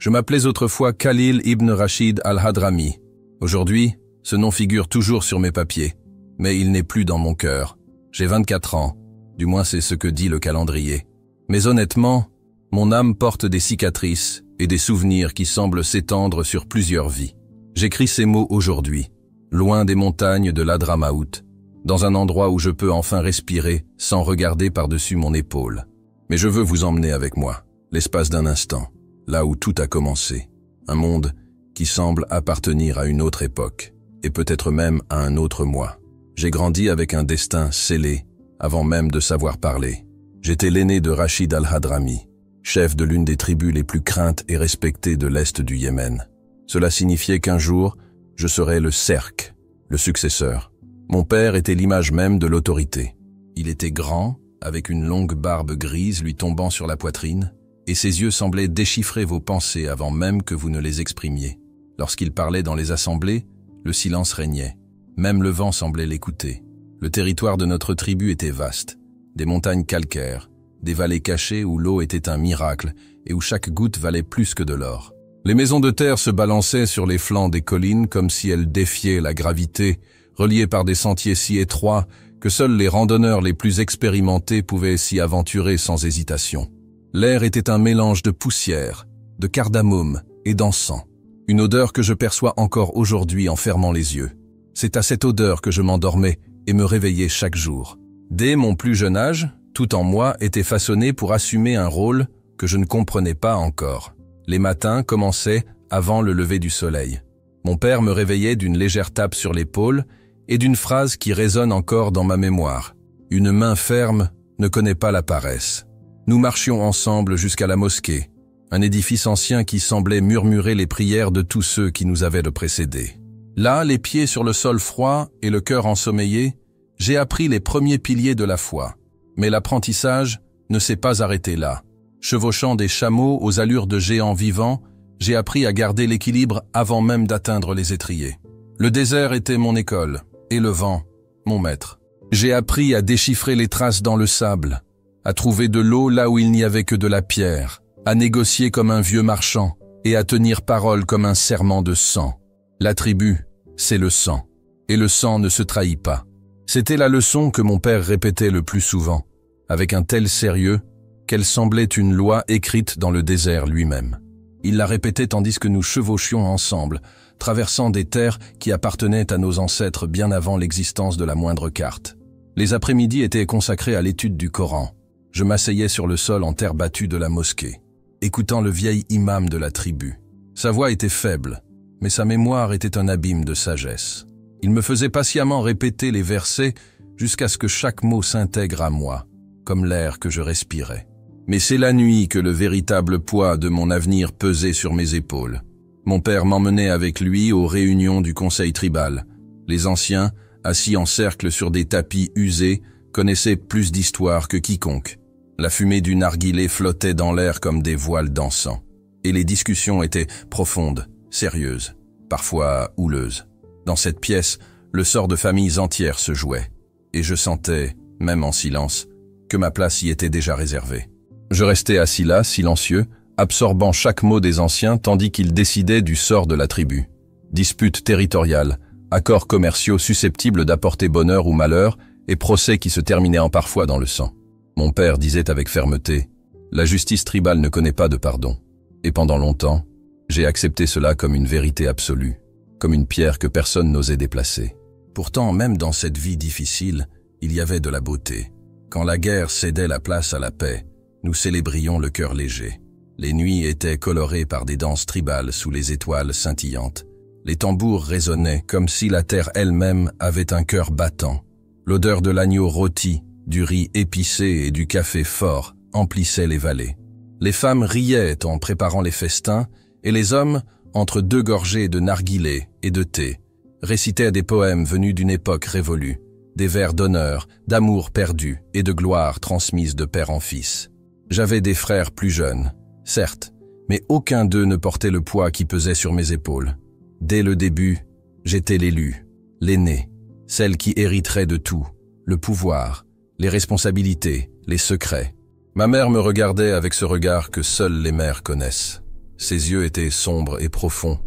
Je m'appelais autrefois Khalil ibn Rachid al-Hadrami. Aujourd'hui, ce nom figure toujours sur mes papiers, mais il n'est plus dans mon cœur. J'ai 24 ans, du moins c'est ce que dit le calendrier. Mais honnêtement, mon âme porte des cicatrices et des souvenirs qui semblent s'étendre sur plusieurs vies. J'écris ces mots aujourd'hui, loin des montagnes de l'Hadramaout, dans un endroit où je peux enfin respirer sans regarder par-dessus mon épaule. Mais je veux vous emmener avec moi, l'espace d'un instant, là où tout a commencé. Un monde qui semble appartenir à une autre époque, et peut-être même à un autre moi. J'ai grandi avec un destin scellé, avant même de savoir parler. J'étais l'aîné de Rachid al-Hadrami, chef de l'une des tribus les plus craintes et respectées de l'Est du Yémen. Cela signifiait qu'un jour, je serais le Serk, le successeur. Mon père était l'image même de l'autorité. Il était grand, avec une longue barbe grise lui tombant sur la poitrine, et ses yeux semblaient déchiffrer vos pensées avant même que vous ne les exprimiez. Lorsqu'il parlait dans les assemblées, le silence régnait. Même le vent semblait l'écouter. Le territoire de notre tribu était vaste. Des montagnes calcaires, des vallées cachées où l'eau était un miracle et où chaque goutte valait plus que de l'or. Les maisons de terre se balançaient sur les flancs des collines comme si elles défiaient la gravité, reliées par des sentiers si étroits que seuls les randonneurs les plus expérimentés pouvaient s'y aventurer sans hésitation. L'air était un mélange de poussière, de cardamome et d'encens. Une odeur que je perçois encore aujourd'hui en fermant les yeux. C'est à cette odeur que je m'endormais et me réveillais chaque jour. Dès mon plus jeune âge, tout en moi était façonné pour assumer un rôle que je ne comprenais pas encore. Les matins commençaient avant le lever du soleil. Mon père me réveillait d'une légère tape sur l'épaule et d'une phrase qui résonne encore dans ma mémoire. Une main ferme ne connaît pas la paresse. Nous marchions ensemble jusqu'à la mosquée, un édifice ancien qui semblait murmurer les prières de tous ceux qui nous avaient précédés. Là, les pieds sur le sol froid et le cœur ensommeillé, j'ai appris les premiers piliers de la foi. Mais l'apprentissage ne s'est pas arrêté là. Chevauchant des chameaux aux allures de géants vivants, j'ai appris à garder l'équilibre avant même d'atteindre les étriers. Le désert était mon école, et le vent, mon maître. J'ai appris à déchiffrer les traces dans le sable, à trouver de l'eau là où il n'y avait que de la pierre, à négocier comme un vieux marchand, et à tenir parole comme un serment de sang. La tribu, c'est le sang, et le sang ne se trahit pas. C'était la leçon que mon père répétait le plus souvent, avec un tel sérieux qu'elle semblait une loi écrite dans le désert lui-même. Il la répétait tandis que nous chevauchions ensemble, traversant des terres qui appartenaient à nos ancêtres bien avant l'existence de la moindre carte. Les après-midi étaient consacrés à l'étude du Coran. Je m'asseyais sur le sol en terre battue de la mosquée, écoutant le vieil imam de la tribu. Sa voix était faible, mais sa mémoire était un abîme de sagesse. Il me faisait patiemment répéter les versets jusqu'à ce que chaque mot s'intègre à moi, comme l'air que je respirais. Mais c'est la nuit que le véritable poids de mon avenir pesait sur mes épaules. Mon père m'emmenait avec lui aux réunions du conseil tribal. Les anciens, assis en cercle sur des tapis usés, connaissaient plus d'histoire que quiconque. La fumée du narguilé flottait dans l'air comme des voiles d'encens. Et les discussions étaient profondes, sérieuses, parfois houleuses. Dans cette pièce, le sort de familles entières se jouait. Et je sentais, même en silence, que ma place y était déjà réservée. Je restais assis là, silencieux, absorbant chaque mot des anciens tandis qu'ils décidaient du sort de la tribu. Disputes territoriales, accords commerciaux susceptibles d'apporter bonheur ou malheur et procès qui se terminaient parfois dans le sang. Mon père disait avec fermeté, « La justice tribale ne connaît pas de pardon. » Et pendant longtemps, j'ai accepté cela comme une vérité absolue, comme une pierre que personne n'osait déplacer. Pourtant, même dans cette vie difficile, il y avait de la beauté. Quand la guerre cédait la place à la paix, nous célébrions le cœur léger. Les nuits étaient colorées par des danses tribales sous les étoiles scintillantes. Les tambours résonnaient comme si la terre elle-même avait un cœur battant. L'odeur de l'agneau rôti, du riz épicé et du café fort emplissait les vallées. Les femmes riaient en préparant les festins et les hommes, entre deux gorgées de narguilé et de thé, récitaient des poèmes venus d'une époque révolue, des vers d'honneur, d'amour perdu et de gloire transmise de père en fils. J'avais des frères plus jeunes, certes, mais aucun d'eux ne portait le poids qui pesait sur mes épaules. Dès le début, j'étais l'élu, l'aîné, celle qui hériterait de tout, le pouvoir, les responsabilités, les secrets. Ma mère me regardait avec ce regard que seules les mères connaissent, Ses yeux étaient sombres et profonds,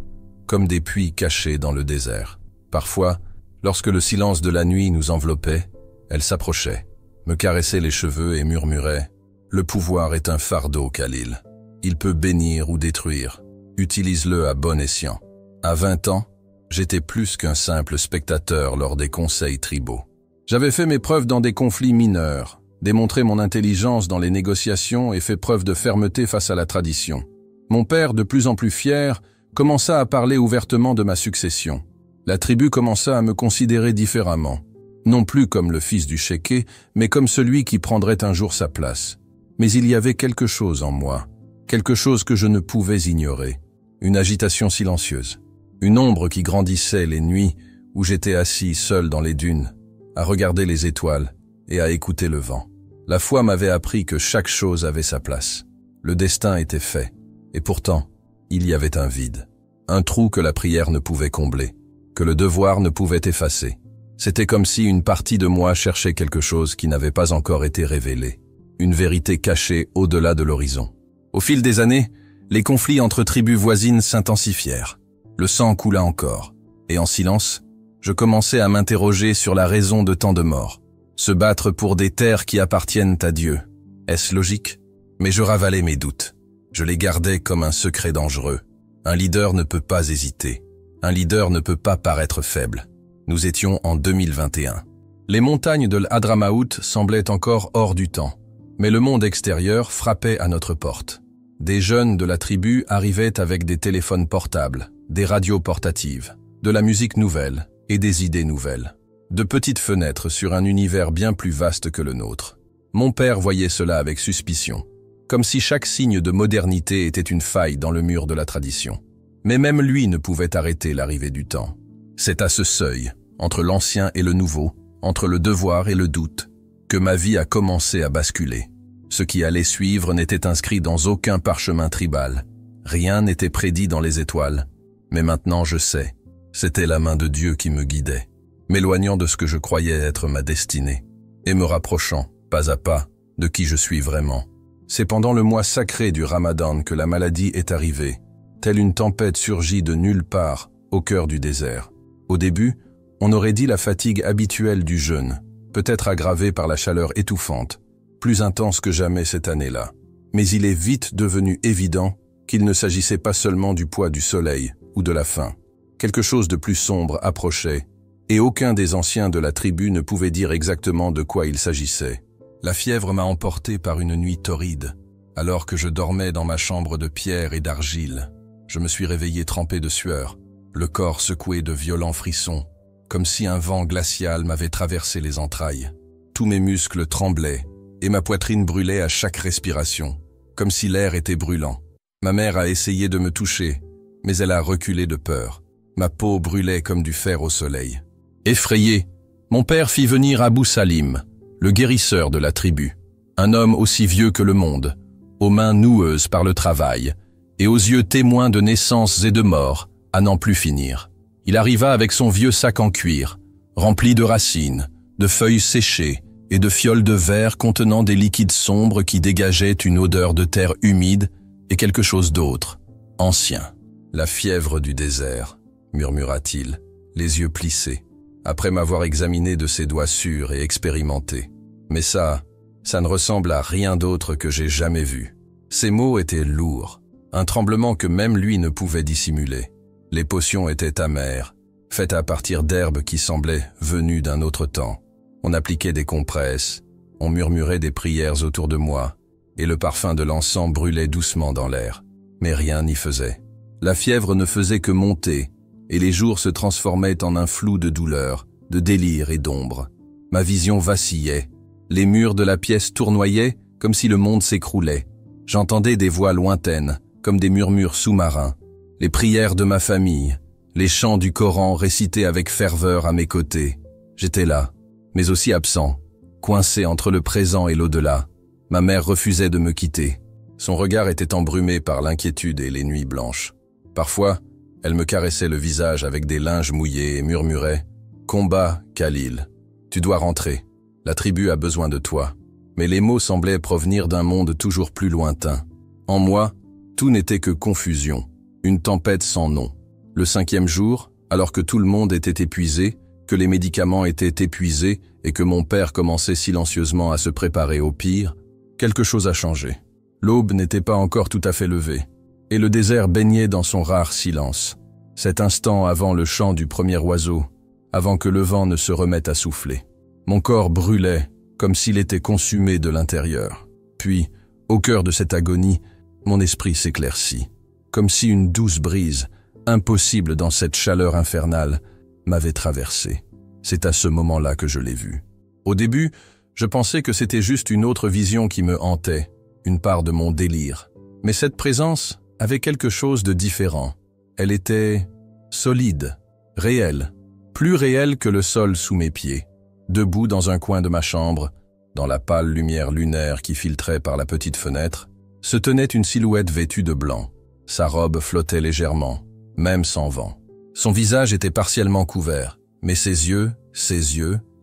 comme des puits cachés dans le désert. Parfois, lorsque le silence de la nuit nous enveloppait, elle s'approchait, me caressait les cheveux et murmurait « Le pouvoir est un fardeau, Khalil. Il peut bénir ou détruire. Utilise-le à bon escient. » À 20 ans, j'étais plus qu'un simple spectateur lors des conseils tribaux. J'avais fait mes preuves dans des conflits mineurs, démontré mon intelligence dans les négociations et fait preuve de fermeté face à la tradition. Mon père, de plus en plus fier, commença à parler ouvertement de ma succession. La tribu commença à me considérer différemment, non plus comme le fils du chéké, mais comme celui qui prendrait un jour sa place. Mais il y avait quelque chose en moi, quelque chose que je ne pouvais ignorer, une agitation silencieuse, une ombre qui grandissait les nuits où j'étais assis seul dans les dunes, à regarder les étoiles et à écouter le vent. La foi m'avait appris que chaque chose avait sa place. Le destin était fait, et pourtant, il y avait un vide, un trou que la prière ne pouvait combler, que le devoir ne pouvait effacer. C'était comme si une partie de moi cherchait quelque chose qui n'avait pas encore été révélé, une vérité cachée au-delà de l'horizon. Au fil des années, les conflits entre tribus voisines s'intensifièrent. Le sang coula encore, et en silence, je commençais à m'interroger sur la raison de tant de morts. Se battre pour des terres qui appartiennent à Dieu. Est-ce logique? Mais je ravalais mes doutes. Je les gardais comme un secret dangereux. Un leader ne peut pas hésiter. Un leader ne peut pas paraître faible. Nous étions en 2021. Les montagnes de l'Hadramaout semblaient encore hors du temps, mais le monde extérieur frappait à notre porte. Des jeunes de la tribu arrivaient avec des téléphones portables, des radios portatives, de la musique nouvelle et des idées nouvelles. De petites fenêtres sur un univers bien plus vaste que le nôtre. Mon père voyait cela avec suspicion, comme si chaque signe de modernité était une faille dans le mur de la tradition. Mais même lui ne pouvait arrêter l'arrivée du temps. C'est à ce seuil, entre l'ancien et le nouveau, entre le devoir et le doute, que ma vie a commencé à basculer. Ce qui allait suivre n'était inscrit dans aucun parchemin tribal. Rien n'était prédit dans les étoiles. Mais maintenant je sais, c'était la main de Dieu qui me guidait, m'éloignant de ce que je croyais être ma destinée, et me rapprochant, pas à pas, de qui je suis vraiment. C'est pendant le mois sacré du Ramadan que la maladie est arrivée, telle une tempête surgie de nulle part, au cœur du désert. Au début, on aurait dit la fatigue habituelle du jeûne, peut-être aggravée par la chaleur étouffante, plus intense que jamais cette année-là. Mais il est vite devenu évident qu'il ne s'agissait pas seulement du poids du soleil ou de la faim. Quelque chose de plus sombre approchait, et aucun des anciens de la tribu ne pouvait dire exactement de quoi il s'agissait. La fièvre m'a emporté par une nuit torride, alors que je dormais dans ma chambre de pierre et d'argile. Je me suis réveillé trempé de sueur, le corps secoué de violents frissons, comme si un vent glacial m'avait traversé les entrailles. Tous mes muscles tremblaient, et ma poitrine brûlait à chaque respiration, comme si l'air était brûlant. Ma mère a essayé de me toucher, mais elle a reculé de peur. Ma peau brûlait comme du fer au soleil. Effrayé, mon père fit venir Abou Salim, le guérisseur de la tribu, un homme aussi vieux que le monde, aux mains noueuses par le travail, et aux yeux témoins de naissances et de morts, à n'en plus finir. Il arriva avec son vieux sac en cuir, rempli de racines, de feuilles séchées et de fioles de verre contenant des liquides sombres qui dégageaient une odeur de terre humide et quelque chose d'autre, ancien. La fièvre du désert, murmura-t-il, les yeux plissés, après m'avoir examiné de ses doigts sûrs et expérimentés. Mais ça ne ressemble à rien d'autre que j'ai jamais vu. Ces mots étaient lourds, un tremblement que même lui ne pouvait dissimuler. Les potions étaient amères, faites à partir d'herbes qui semblaient venues d'un autre temps. On appliquait des compresses, on murmurait des prières autour de moi, et le parfum de l'encens brûlait doucement dans l'air. Mais rien n'y faisait. La fièvre ne faisait que monter, et les jours se transformaient en un flou de douleur, de délire et d'ombre. Ma vision vacillait. Les murs de la pièce tournoyaient comme si le monde s'écroulait. J'entendais des voix lointaines, comme des murmures sous-marins, les prières de ma famille, les chants du Coran récités avec ferveur à mes côtés. J'étais là, mais aussi absent, coincé entre le présent et l'au-delà. Ma mère refusait de me quitter. Son regard était embrumé par l'inquiétude et les nuits blanches. Parfois, elle me caressait le visage avec des linges mouillés et murmurait « Combat, Khalil. Tu dois rentrer. La tribu a besoin de toi. » Mais les mots semblaient provenir d'un monde toujours plus lointain. En moi, Tout n'était que confusion, une tempête sans nom. Le 5e jour, alors que tout le monde était épuisé, que les médicaments étaient épuisés et que mon père commençait silencieusement à se préparer au pire, quelque chose a changé. L'aube n'était pas encore tout à fait levée, et le désert baignait dans son rare silence. Cet instant avant le chant du premier oiseau, avant que le vent ne se remette à souffler. Mon corps brûlait, comme s'il était consumé de l'intérieur. Puis, au cœur de cette agonie, mon esprit s'éclaircit, comme si une douce brise, impossible dans cette chaleur infernale, m'avait traversé. C'est à ce moment-là que je l'ai vu. Au début, je pensais que c'était juste une autre vision qui me hantait, une part de mon délire. Mais cette présence avait quelque chose de différent. Elle était solide, réelle, plus réelle que le sol sous mes pieds. Debout dans un coin de ma chambre, dans la pâle lumière lunaire qui filtrait par la petite fenêtre, se tenait une silhouette vêtue de blanc. Sa robe flottait légèrement, même sans vent. Son visage était partiellement couvert, mais ses yeux,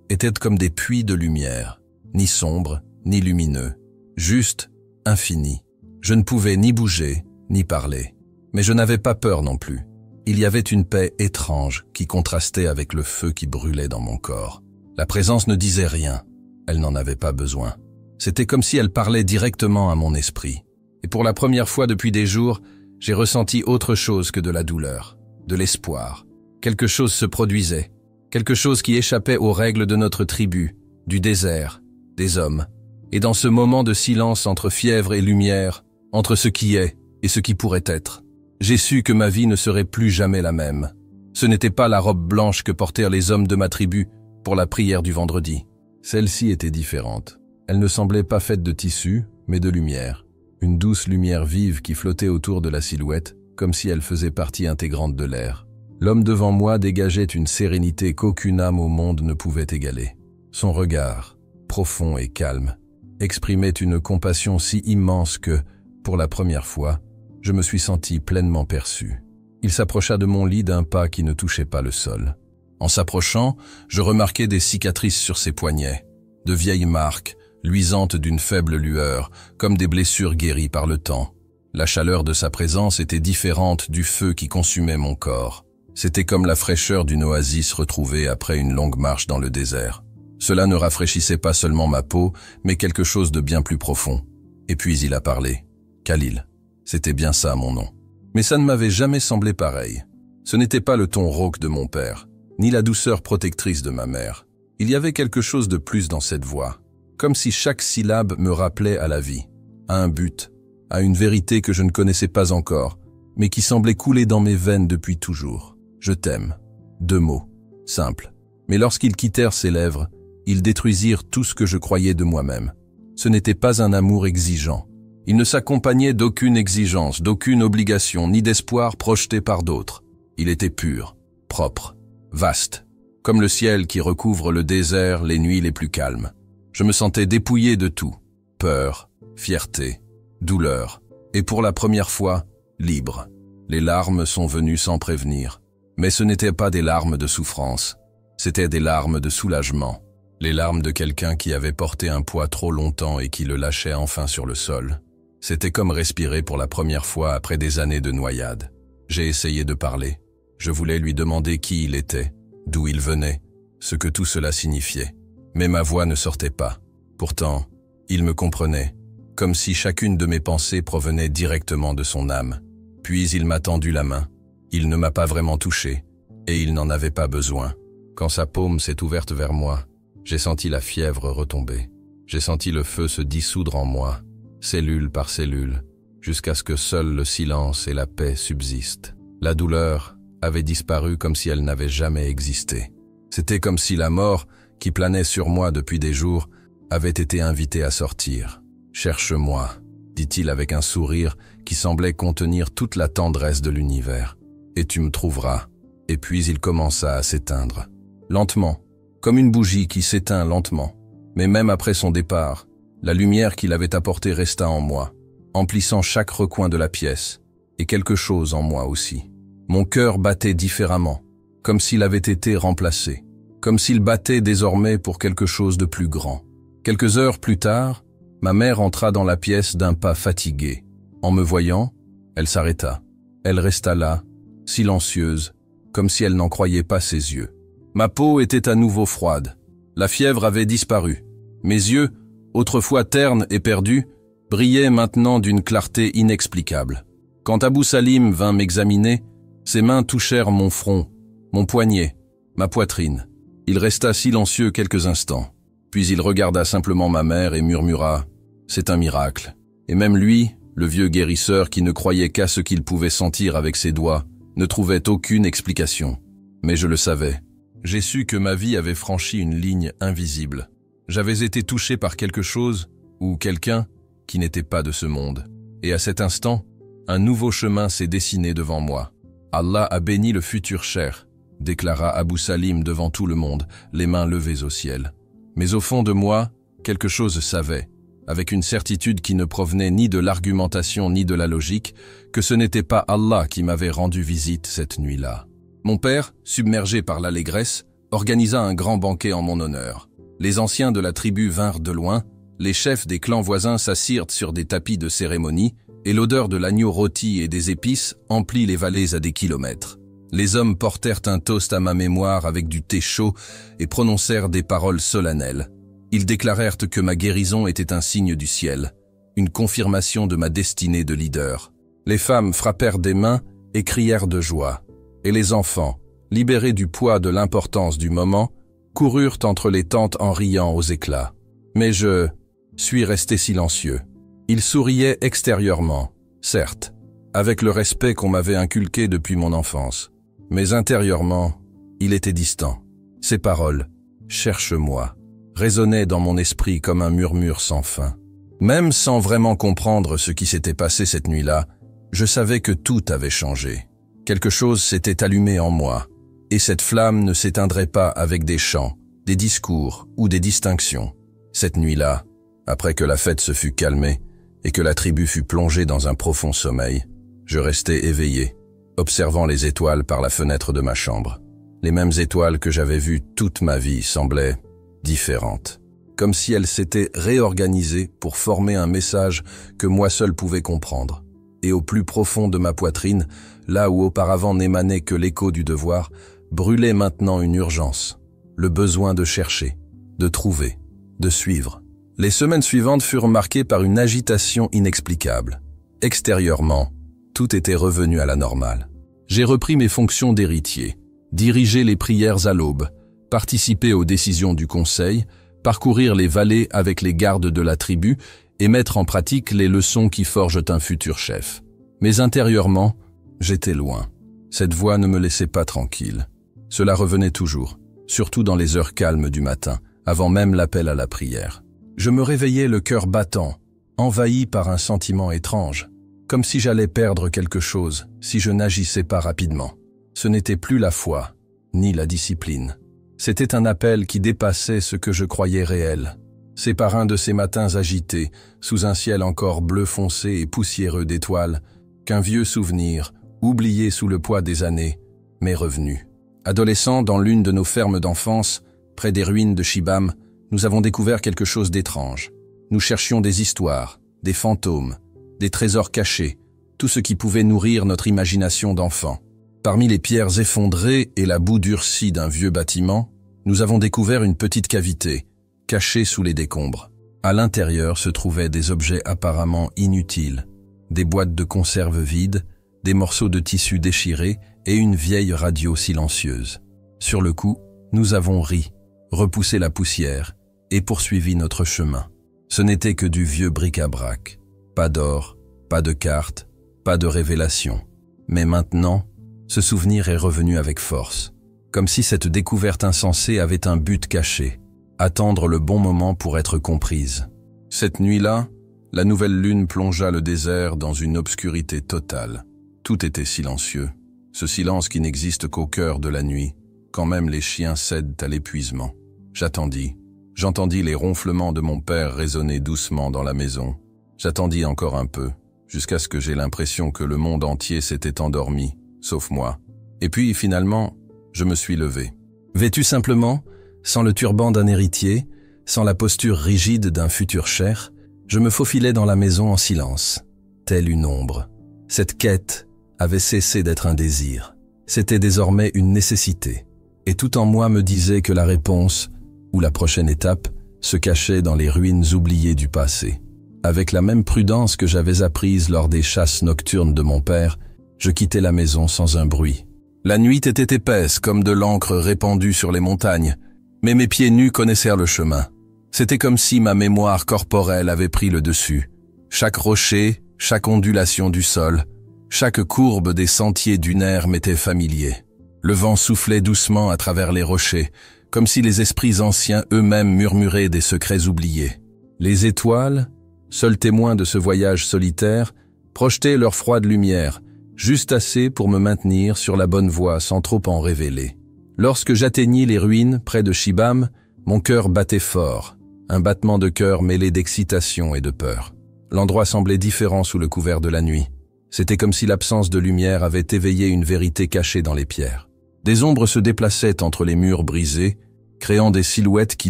étaient comme des puits de lumière, ni sombres, ni lumineux, juste infinis. Je ne pouvais ni bouger, ni parler. Mais je n'avais pas peur non plus. Il y avait une paix étrange qui contrastait avec le feu qui brûlait dans mon corps. La présence ne disait rien. Elle n'en avait pas besoin. C'était comme si elle parlait directement à mon esprit. Et pour la première fois depuis des jours, j'ai ressenti autre chose que de la douleur, de l'espoir. Quelque chose se produisait, quelque chose qui échappait aux règles de notre tribu, du désert, des hommes. Et dans ce moment de silence entre fièvre et lumière, entre ce qui est et ce qui pourrait être, j'ai su que ma vie ne serait plus jamais la même. Ce n'était pas la robe blanche que portèrent les hommes de ma tribu pour la prière du vendredi. Celle-ci était différente. Elle ne semblait pas faite de tissu, mais de lumière. Une douce lumière vive qui flottait autour de la silhouette, comme si elle faisait partie intégrante de l'air. L'homme devant moi dégageait une sérénité qu'aucune âme au monde ne pouvait égaler. Son regard, profond et calme, exprimait une compassion si immense que, pour la première fois, je me suis senti pleinement perçu. Il s'approcha de mon lit d'un pas qui ne touchait pas le sol. En s'approchant, je remarquai des cicatrices sur ses poignets, de vieilles marques, luisantes d'une faible lueur, comme des blessures guéries par le temps. La chaleur de sa présence était différente du feu qui consumait mon corps. C'était comme la fraîcheur d'une oasis retrouvée après une longue marche dans le désert. Cela ne rafraîchissait pas seulement ma peau, mais quelque chose de bien plus profond. Et puis il a parlé. Khalil. C'était bien ça mon nom. Mais ça ne m'avait jamais semblé pareil. Ce n'était pas le ton rauque de mon père, ni la douceur protectrice de ma mère. Il y avait quelque chose de plus dans cette voix, comme si chaque syllabe me rappelait à la vie, à un but, à une vérité que je ne connaissais pas encore, mais qui semblait couler dans mes veines depuis toujours. Je t'aime. 2 mots, simples. Mais lorsqu'ils quittèrent ses lèvres, ils détruisirent tout ce que je croyais de moi-même. Ce n'était pas un amour exigeant. Il ne s'accompagnait d'aucune exigence, d'aucune obligation, ni d'espoir projeté par d'autres. Il était pur, propre, vaste, comme le ciel qui recouvre le désert les nuits les plus calmes. Je me sentais dépouillé de tout, peur, fierté, douleur, et pour la première fois, libre. Les larmes sont venues sans prévenir, mais ce n'étaient pas des larmes de souffrance, c'étaient des larmes de soulagement, les larmes de quelqu'un qui avait porté un poids trop longtemps et qui le lâchait enfin sur le sol. C'était comme respirer pour la première fois après des années de noyade. J'ai essayé de parler. Je voulais lui demander qui il était, d'où il venait, ce que tout cela signifiait. Mais ma voix ne sortait pas. Pourtant, il me comprenait, comme si chacune de mes pensées provenait directement de son âme. Puis il m'a tendu la main. Il ne m'a pas vraiment touché, et il n'en avait pas besoin. Quand sa paume s'est ouverte vers moi, j'ai senti la fièvre retomber. J'ai senti le feu se dissoudre en moi, cellule par cellule, jusqu'à ce que seul le silence et la paix subsistent. La douleur avait disparu comme si elle n'avait jamais existé. C'était comme si la mort, qui planait sur moi depuis des jours, avait été invitée à sortir. « Cherche-moi », dit-il avec un sourire qui semblait contenir toute la tendresse de l'univers. « Et tu me trouveras. » Et puis il commença à s'éteindre. Lentement, comme une bougie qui s'éteint lentement. Mais même après son départ, la lumière qu'il avait apportée resta en moi, emplissant chaque recoin de la pièce, et quelque chose en moi aussi. Mon cœur battait différemment, comme s'il avait été remplacé, comme s'il battait désormais pour quelque chose de plus grand. Quelques heures plus tard, ma mère entra dans la pièce d'un pas fatigué. En me voyant, Elle s'arrêta. Elle resta là, silencieuse, comme si elle n'en croyait pas ses yeux. Ma peau était à nouveau froide. La fièvre avait disparu. Mes yeux, autrefois ternes et perdus, brillaient maintenant d'une clarté inexplicable. Quand Abou Salim vint m'examiner, ses mains touchèrent mon front, mon poignet, ma poitrine. Il resta silencieux quelques instants. Puis il regarda simplement ma mère et murmura « C'est un miracle ». Et même lui, le vieux guérisseur qui ne croyait qu'à ce qu'il pouvait sentir avec ses doigts, ne trouvait aucune explication. Mais je le savais. J'ai su que ma vie avait franchi une ligne invisible. J'avais été touché par quelque chose, ou quelqu'un, qui n'était pas de ce monde. Et à cet instant, un nouveau chemin s'est dessiné devant moi. Allah a béni le futur cher, déclara Abou Salim devant tout le monde, les mains levées au ciel. Mais au fond de moi, quelque chose savait, avec une certitude qui ne provenait ni de l'argumentation ni de la logique, que ce n'était pas Allah qui m'avait rendu visite cette nuit-là. Mon père, submergé par l'allégresse, organisa un grand banquet en mon honneur. Les anciens de la tribu vinrent de loin, les chefs des clans voisins s'assirent sur des tapis de cérémonie, et l'odeur de l'agneau rôti et des épices emplit les vallées à des kilomètres. Les hommes portèrent un toast à ma mémoire avec du thé chaud et prononcèrent des paroles solennelles. Ils déclarèrent que ma guérison était un signe du ciel, une confirmation de ma destinée de leader. Les femmes frappèrent des mains et crièrent de joie. Et les enfants, libérés du poids de l'importance du moment, coururent entre les tentes en riant aux éclats. Mais je suis resté silencieux. Ils souriaient extérieurement, certes, avec le respect qu'on m'avait inculqué depuis mon enfance. Mais intérieurement, il était distant. Ces paroles, « Cherche-moi », résonnaient dans mon esprit comme un murmure sans fin. Même sans vraiment comprendre ce qui s'était passé cette nuit-là, je savais que tout avait changé. Quelque chose s'était allumé en moi, et cette flamme ne s'éteindrait pas avec des chants, des discours ou des distinctions. Cette nuit-là, après que la fête se fut calmée et que la tribu fut plongée dans un profond sommeil, je restai éveillé, observant les étoiles par la fenêtre de ma chambre. Les mêmes étoiles que j'avais vues toute ma vie semblaient différentes, comme si elles s'étaient réorganisées pour former un message que moi seul pouvais comprendre. Et au plus profond de ma poitrine, là où auparavant n'émanait que l'écho du devoir, brûlait maintenant une urgence, le besoin de chercher, de trouver, de suivre. Les semaines suivantes furent marquées par une agitation inexplicable. Extérieurement, tout était revenu à la normale. J'ai repris mes fonctions d'héritier, dirigé les prières à l'aube, participé aux décisions du conseil, parcourir les vallées avec les gardes de la tribu et mettre en pratique les leçons qui forgent un futur chef. Mais intérieurement, j'étais loin. Cette voix ne me laissait pas tranquille. Cela revenait toujours, surtout dans les heures calmes du matin, avant même l'appel à la prière. Je me réveillais le cœur battant, envahi par un sentiment étrange, comme si j'allais perdre quelque chose si je n'agissais pas rapidement. Ce n'était plus la foi, ni la discipline. C'était un appel qui dépassait ce que je croyais réel. C'est par un de ces matins agités, sous un ciel encore bleu foncé et poussiéreux d'étoiles, qu'un vieux souvenir, oublié sous le poids des années, m'est revenu. Adolescent dans l'une de nos fermes d'enfance, près des ruines de Shibam, nous avons découvert quelque chose d'étrange. Nous cherchions des histoires, des fantômes, des trésors cachés, tout ce qui pouvait nourrir notre imagination d'enfant. Parmi les pierres effondrées et la boue durcie d'un vieux bâtiment, nous avons découvert une petite cavité, cachée sous les décombres. À l'intérieur se trouvaient des objets apparemment inutiles, des boîtes de conserve vides, des morceaux de tissu déchirés et une vieille radio silencieuse. Sur le coup, nous avons ri, repoussé la poussière et poursuivi notre chemin. Ce n'était que du vieux bric-à-brac. Pas d'or, pas de cartes, pas de révélation. Mais maintenant, ce souvenir est revenu avec force, comme si cette découverte insensée avait un but caché, attendre le bon moment pour être comprise. Cette nuit-là, la nouvelle lune plongea le désert dans une obscurité totale. Tout était silencieux, ce silence qui n'existe qu'au cœur de la nuit, quand même les chiens cèdent à l'épuisement. J'entendis les ronflements de mon père résonner doucement dans la maison. J'attendis encore un peu, jusqu'à ce que j'aie l'impression que le monde entier s'était endormi, sauf moi. Et puis, finalement, je me suis levé. Vêtu simplement, sans le turban d'un héritier, sans la posture rigide d'un futur cher, je me faufilais dans la maison en silence, telle une ombre. Cette quête avait cessé d'être un désir. C'était désormais une nécessité. Et tout en moi me disait que la réponse, ou la prochaine étape, se cachait dans les ruines oubliées du passé. Avec la même prudence que j'avais apprise lors des chasses nocturnes de mon père, je quittais la maison sans un bruit. La nuit était épaisse comme de l'encre répandue sur les montagnes, mais mes pieds nus connaissaient le chemin. C'était comme si ma mémoire corporelle avait pris le dessus. Chaque rocher, chaque ondulation du sol, chaque courbe des sentiers dunaires m'était familier. Le vent soufflait doucement à travers les rochers, comme si les esprits anciens eux-mêmes murmuraient des secrets oubliés. Les étoiles, seuls témoins de ce voyage solitaire, projetaient leur froide lumière, juste assez pour me maintenir sur la bonne voie sans trop en révéler. Lorsque j'atteignis les ruines près de Shibam, mon cœur battait fort, un battement de cœur mêlé d'excitation et de peur. L'endroit semblait différent sous le couvert de la nuit. C'était comme si l'absence de lumière avait éveillé une vérité cachée dans les pierres. Des ombres se déplaçaient entre les murs brisés, créant des silhouettes qui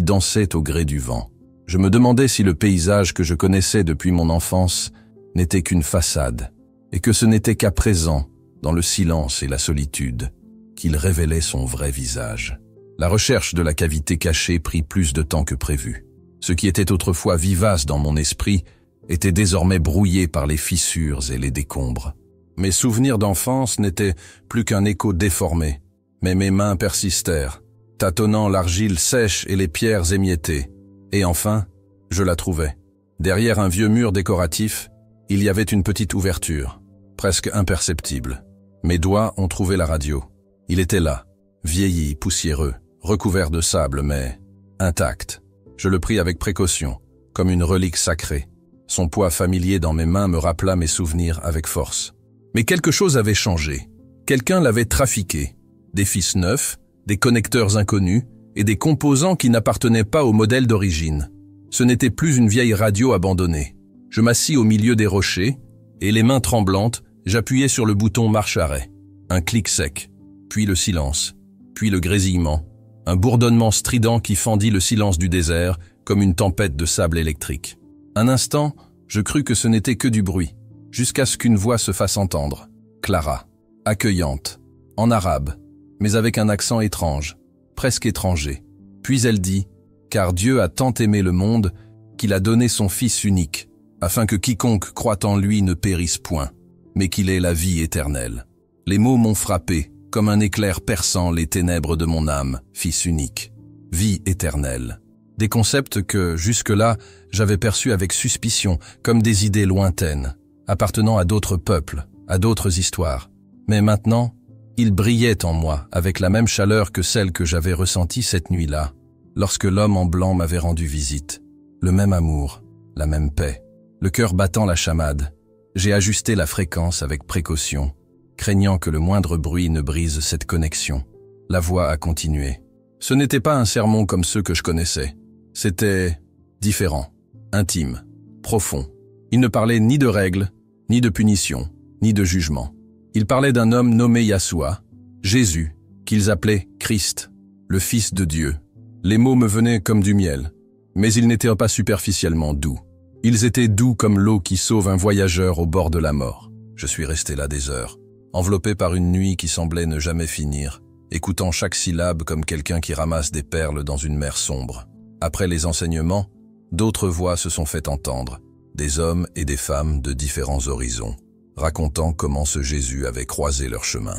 dansaient au gré du vent. Je me demandais si le paysage que je connaissais depuis mon enfance n'était qu'une façade, et que ce n'était qu'à présent, dans le silence et la solitude, qu'il révélait son vrai visage. La recherche de la cavité cachée prit plus de temps que prévu. Ce qui était autrefois vivace dans mon esprit était désormais brouillé par les fissures et les décombres. Mes souvenirs d'enfance n'étaient plus qu'un écho déformé, mais mes mains persistèrent, tâtonnant l'argile sèche et les pierres émiettées. Et enfin, je la trouvai. Derrière un vieux mur décoratif, il y avait une petite ouverture, presque imperceptible. Mes doigts ont trouvé la radio. Il était là, vieilli, poussiéreux, recouvert de sable, mais intact. Je le pris avec précaution, comme une relique sacrée. Son poids familier dans mes mains me rappela mes souvenirs avec force. Mais quelque chose avait changé. Quelqu'un l'avait trafiqué. Des fils neufs, des connecteurs inconnus et des composants qui n'appartenaient pas au modèle d'origine. Ce n'était plus une vieille radio abandonnée. Je m'assis au milieu des rochers et, les mains tremblantes, j'appuyais sur le bouton marche-arrêt. Un clic sec, puis le silence, puis le grésillement, un bourdonnement strident qui fendit le silence du désert comme une tempête de sable électrique. Un instant, je crus que ce n'était que du bruit, jusqu'à ce qu'une voix se fasse entendre. Clara, accueillante, en arabe, mais avec un accent étrange, presque étranger. Puis elle dit « Car Dieu a tant aimé le monde qu'il a donné son Fils unique, afin que quiconque croit en lui ne périsse point, mais qu'il ait la vie éternelle. » Les mots m'ont frappé, comme un éclair perçant les ténèbres de mon âme, Fils unique, vie éternelle. Des concepts que, jusque-là, j'avais perçus avec suspicion, comme des idées lointaines, appartenant à d'autres peuples, à d'autres histoires. Mais maintenant, ils brillaient en moi avec la même chaleur que celle que j'avais ressentie cette nuit-là, lorsque l'homme en blanc m'avait rendu visite. Le même amour, la même paix, le cœur battant la chamade. J'ai ajusté la fréquence avec précaution, craignant que le moindre bruit ne brise cette connexion. La voix a continué. Ce n'était pas un sermon comme ceux que je connaissais. C'était différent, intime, profond. Il ne parlait ni de règles, ni de punitions, ni de jugement. Il parlait d'un homme nommé Yahshua, Jésus, qu'ils appelaient Christ, le Fils de Dieu. Les mots me venaient comme du miel, mais ils n'étaient pas superficiellement doux. Ils étaient doux comme l'eau qui sauve un voyageur au bord de la mort. Je suis resté là des heures, enveloppé par une nuit qui semblait ne jamais finir, écoutant chaque syllabe comme quelqu'un qui ramasse des perles dans une mer sombre. Après les enseignements, d'autres voix se sont fait entendre, des hommes et des femmes de différents horizons, racontant comment ce Jésus avait croisé leur chemin.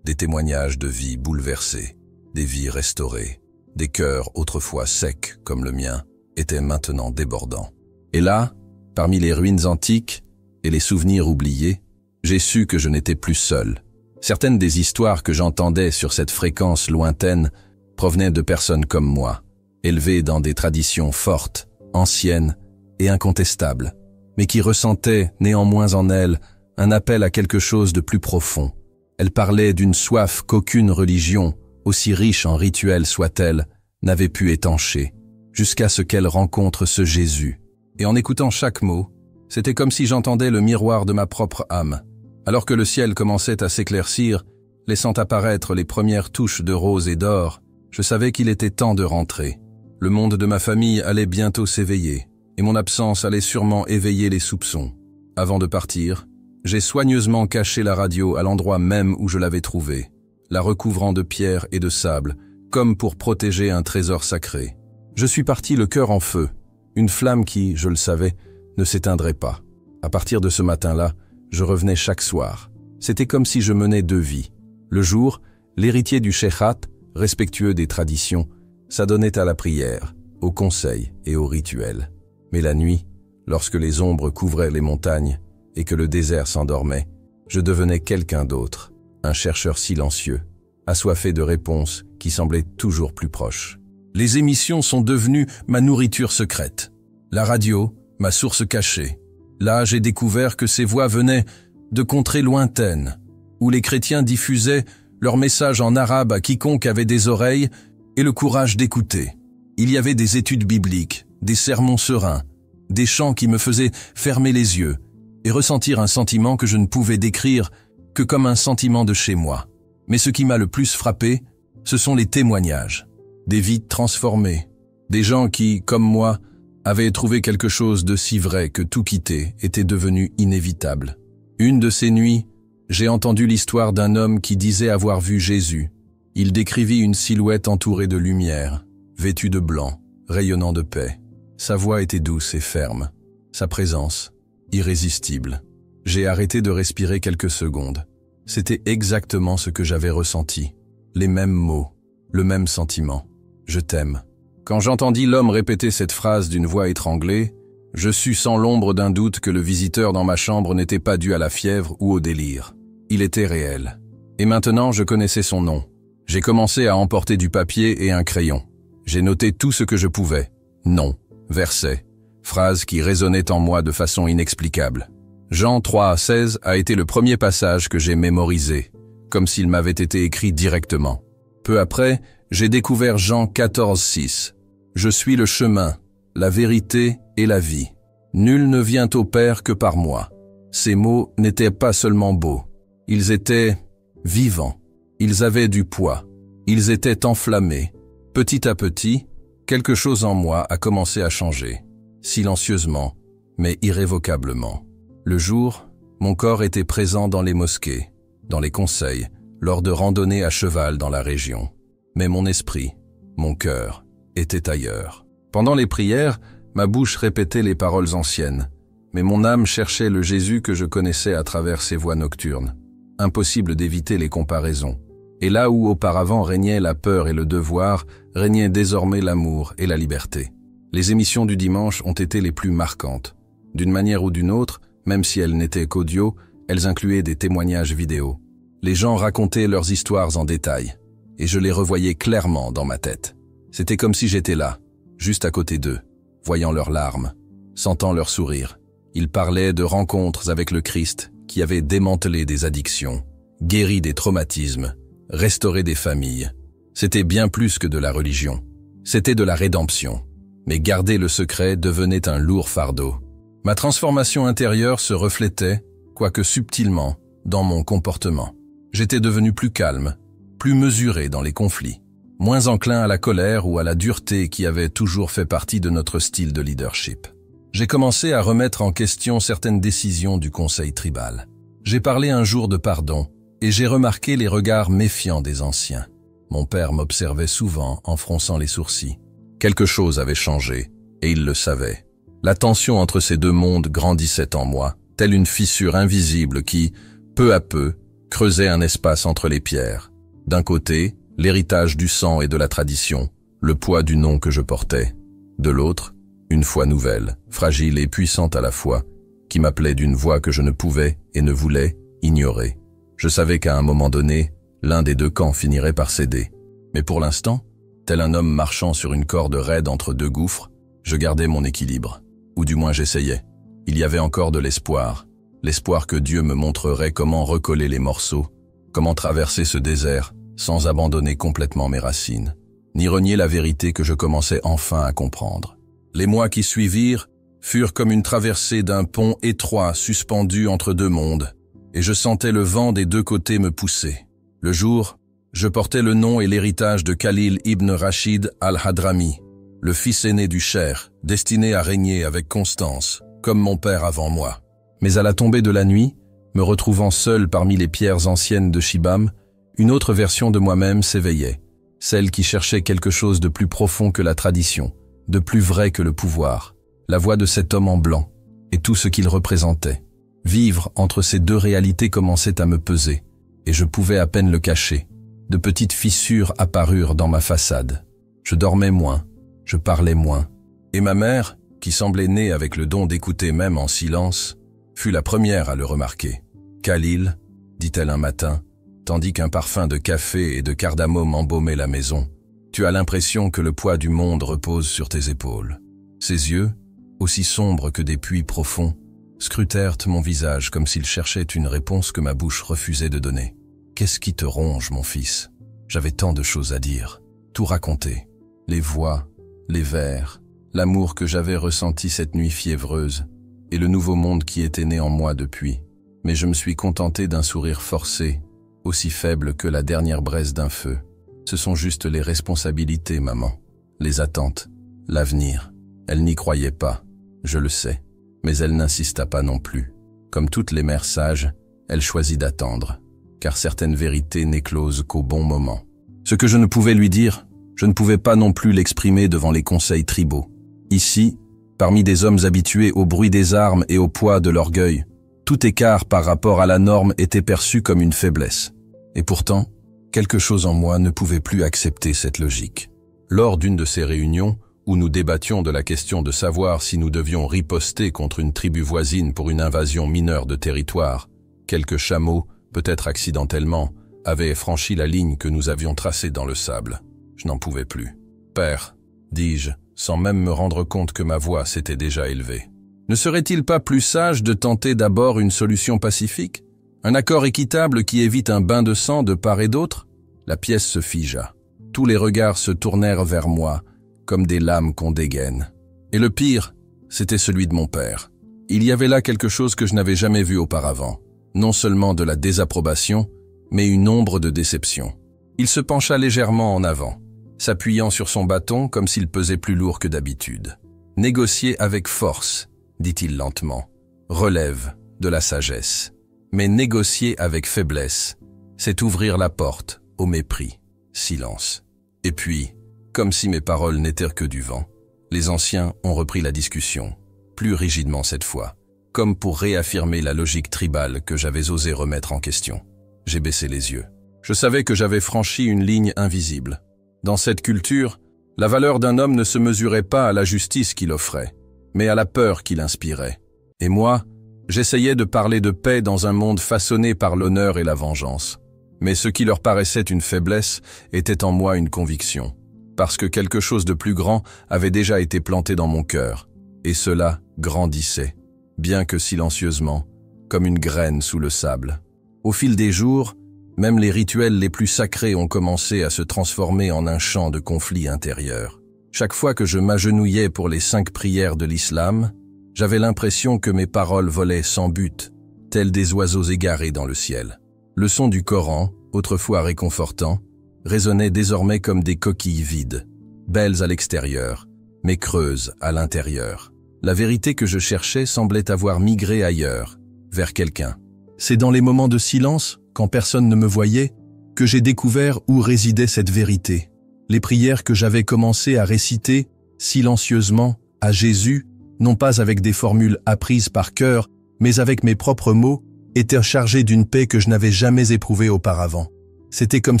Des témoignages de vies bouleversées, des vies restaurées, des cœurs autrefois secs comme le mien, étaient maintenant débordants. Et là, parmi les ruines antiques et les souvenirs oubliés, j'ai su que je n'étais plus seul. Certaines des histoires que j'entendais sur cette fréquence lointaine provenaient de personnes comme moi, élevées dans des traditions fortes, anciennes et incontestables, mais qui ressentaient néanmoins en elles un appel à quelque chose de plus profond. Elles parlaient d'une soif qu'aucune religion, aussi riche en rituels soit-elle, n'avait pu étancher, jusqu'à ce qu'elles rencontrent ce Jésus. Et en écoutant chaque mot, c'était comme si j'entendais le miroir de ma propre âme. Alors que le ciel commençait à s'éclaircir, laissant apparaître les premières touches de rose et d'or, je savais qu'il était temps de rentrer. Le monde de ma famille allait bientôt s'éveiller, et mon absence allait sûrement éveiller les soupçons. Avant de partir, J'ai soigneusement caché la radio à l'endroit même où je l'avais trouvée, la recouvrant de pierre et de sable, comme pour protéger un trésor sacré. Je suis parti le cœur en feu, une flamme qui, je le savais, ne s'éteindrait pas. À partir de ce matin-là, je revenais chaque soir. C'était comme si je menais 2 vies. Le jour, l'héritier du Sheikhat, respectueux des traditions, s'adonnait à la prière, au conseil et au rituel. Mais la nuit, lorsque les ombres couvraient les montagnes et que le désert s'endormait, je devenais quelqu'un d'autre, un chercheur silencieux, assoiffé de réponses qui semblaient toujours plus proches. Les émissions sont devenues ma nourriture secrète. La radio, ma source cachée. Là, j'ai découvert que ces voix venaient de contrées lointaines, où les chrétiens diffusaient leurs messages en arabe à quiconque avait des oreilles et le courage d'écouter. Il y avait des études bibliques, des sermons sereins, des chants qui me faisaient fermer les yeux et ressentir un sentiment que je ne pouvais décrire que comme un sentiment de chez moi. Mais ce qui m'a le plus frappé, ce sont les témoignages. Des vies transformées, des gens qui, comme moi, avaient trouvé quelque chose de si vrai que tout quitter était devenu inévitable. Une de ces nuits, j'ai entendu l'histoire d'un homme qui disait avoir vu Jésus. Il décrivit une silhouette entourée de lumière, vêtue de blanc, rayonnant de paix. Sa voix était douce et ferme, sa présence, irrésistible. J'ai arrêté de respirer quelques secondes. C'était exactement ce que j'avais ressenti. Les mêmes mots, le même sentiment. Je t'aime. Quand j'entendis l'homme répéter cette phrase d'une voix étranglée, je sus sans l'ombre d'un doute que le visiteur dans ma chambre n'était pas dû à la fièvre ou au délire. Il était réel. Et maintenant, je connaissais son nom. J'ai commencé à emporter du papier et un crayon. J'ai noté tout ce que je pouvais. Nom, verset, phrases qui résonnaient en moi de façon inexplicable. Jean 3,16 a été le premier passage que j'ai mémorisé, comme s'il m'avait été écrit directement. Peu après, j'ai découvert Jean 14,6. Je suis le chemin, la vérité et la vie. Nul ne vient au Père que par moi. Ces mots n'étaient pas seulement beaux. Ils étaient vivants. Ils avaient du poids. Ils étaient enflammés. Petit à petit, quelque chose en moi a commencé à changer. Silencieusement, mais irrévocablement. Le jour, mon corps était présent dans les mosquées, dans les conseils, lors de randonnées à cheval dans la région. Mais mon esprit, mon cœur, était ailleurs. Pendant les prières, ma bouche répétait les paroles anciennes, mais mon âme cherchait le Jésus que je connaissais à travers ces voix nocturnes. Impossible d'éviter les comparaisons. Et là où auparavant régnait la peur et le devoir, régnait désormais l'amour et la liberté. Les émissions du dimanche ont été les plus marquantes. D'une manière ou d'une autre, même si elles n'étaient qu'audio, elles incluaient des témoignages vidéo. Les gens racontaient leurs histoires en détail, et je les revoyais clairement dans ma tête. C'était comme si j'étais là, juste à côté d'eux, voyant leurs larmes, sentant leurs sourires. Ils parlaient de rencontres avec le Christ qui avait démantelé des addictions, guéri des traumatismes, restauré des familles. C'était bien plus que de la religion. C'était de la rédemption. Mais garder le secret devenait un lourd fardeau. Ma transformation intérieure se reflétait, quoique subtilement, dans mon comportement. J'étais devenu plus calme, plus mesuré dans les conflits, moins enclin à la colère ou à la dureté qui avait toujours fait partie de notre style de leadership. J'ai commencé à remettre en question certaines décisions du conseil tribal. J'ai parlé un jour de pardon et j'ai remarqué les regards méfiants des anciens. Mon père m'observait souvent en fronçant les sourcils. Quelque chose avait changé et il le savait. La tension entre ces deux mondes grandissait en moi, telle une fissure invisible qui, peu à peu, creusait un espace entre les pierres. D'un côté, l'héritage du sang et de la tradition, le poids du nom que je portais. De l'autre, une foi nouvelle, fragile et puissante à la fois, qui m'appelait d'une voix que je ne pouvais et ne voulais ignorer. Je savais qu'à un moment donné, l'un des deux camps finirait par céder. Mais pour l'instant, tel un homme marchant sur une corde raide entre deux gouffres, je gardais mon équilibre. Ou du moins j'essayais. Il y avait encore de l'espoir. L'espoir que Dieu me montrerait comment recoller les morceaux, comment traverser ce désert sans abandonner complètement mes racines, ni renier la vérité que je commençais enfin à comprendre. Les mois qui suivirent furent comme une traversée d'un pont étroit suspendu entre deux mondes, et je sentais le vent des deux côtés me pousser. Le jour, je portais le nom et l'héritage de Khalil ibn Rashid al-Hadrami, le fils aîné du cheikh, destiné à régner avec constance, comme mon père avant moi. Mais à la tombée de la nuit, Me retrouvant seul parmi les pierres anciennes de Shibam, une autre version de moi-même s'éveillait, celle qui cherchait quelque chose de plus profond que la tradition, de plus vrai que le pouvoir, la voix de cet homme en blanc, et tout ce qu'il représentait. Vivre entre ces deux réalités commençait à me peser, et je pouvais à peine le cacher. De petites fissures apparurent dans ma façade. Je dormais moins, je parlais moins, et ma mère, qui semblait née avec le don d'écouter même en silence, fut la première à le remarquer. « Khalil », dit-elle un matin, tandis qu'un parfum de café et de cardamome embaumait la maison, « tu as l'impression que le poids du monde repose sur tes épaules. » Ses yeux, aussi sombres que des puits profonds, scrutèrent mon visage comme s'ils cherchaient une réponse que ma bouche refusait de donner. « Qu'est-ce qui te ronge, mon fils ?» J'avais tant de choses à dire, tout raconter. Les voix, les vers, l'amour que j'avais ressenti cette nuit fiévreuse, et le nouveau monde qui était né en moi depuis. Mais je me suis contenté d'un sourire forcé, aussi faible que la dernière braise d'un feu. Ce sont juste les responsabilités, maman. Les attentes, l'avenir. Elle n'y croyait pas, je le sais. Mais elle n'insista pas non plus. Comme toutes les mères sages, elle choisit d'attendre, car certaines vérités n'éclosent qu'au bon moment. Ce que je ne pouvais lui dire, je ne pouvais pas non plus l'exprimer devant les conseils tribaux. Ici, parmi des hommes habitués au bruit des armes et au poids de l'orgueil, tout écart par rapport à la norme était perçu comme une faiblesse. Et pourtant, quelque chose en moi ne pouvait plus accepter cette logique. Lors d'une de ces réunions, où nous débattions de la question de savoir si nous devions riposter contre une tribu voisine pour une invasion mineure de territoire, quelques chameaux, peut-être accidentellement, avaient franchi la ligne que nous avions tracée dans le sable. Je n'en pouvais plus. « Père », dis-je, sans même me rendre compte que ma voix s'était déjà élevée. Ne serait-il pas plus sage de tenter d'abord une solution pacifique? Un accord équitable qui évite un bain de sang de part et d'autre? La pièce se figea. Tous les regards se tournèrent vers moi, comme des lames qu'on dégaine. Et le pire, c'était celui de mon père. Il y avait là quelque chose que je n'avais jamais vu auparavant. Non seulement de la désapprobation, mais une ombre de déception. Il se pencha légèrement en avant, s'appuyant sur son bâton comme s'il pesait plus lourd que d'habitude. « Négocier avec force », dit-il lentement. « Relève de la sagesse. Mais négocier avec faiblesse, c'est ouvrir la porte au mépris. » Silence. Et puis, comme si mes paroles n'étaient que du vent, les anciens ont repris la discussion, plus rigidement cette fois, comme pour réaffirmer la logique tribale que j'avais osé remettre en question. J'ai baissé les yeux. Je savais que j'avais franchi une ligne invisible. Dans cette culture, la valeur d'un homme ne se mesurait pas à la justice qu'il offrait, mais à la peur qu'il inspirait. Et moi, j'essayais de parler de paix dans un monde façonné par l'honneur et la vengeance. Mais ce qui leur paraissait une faiblesse était en moi une conviction, parce que quelque chose de plus grand avait déjà été planté dans mon cœur, et cela grandissait, bien que silencieusement, comme une graine sous le sable. Au fil des jours, même les rituels les plus sacrés ont commencé à se transformer en un champ de conflit intérieur. Chaque fois que je m'agenouillais pour les 5 prières de l'islam, j'avais l'impression que mes paroles volaient sans but, tels des oiseaux égarés dans le ciel. Le son du Coran, autrefois réconfortant, résonnait désormais comme des coquilles vides, belles à l'extérieur, mais creuses à l'intérieur. La vérité que je cherchais semblait avoir migré ailleurs, vers quelqu'un. C'est dans les moments de silence, quand personne ne me voyait, que j'ai découvert où résidait cette vérité. Les prières que j'avais commencé à réciter, silencieusement, à Jésus, non pas avec des formules apprises par cœur, mais avec mes propres mots, étaient chargées d'une paix que je n'avais jamais éprouvée auparavant. C'était comme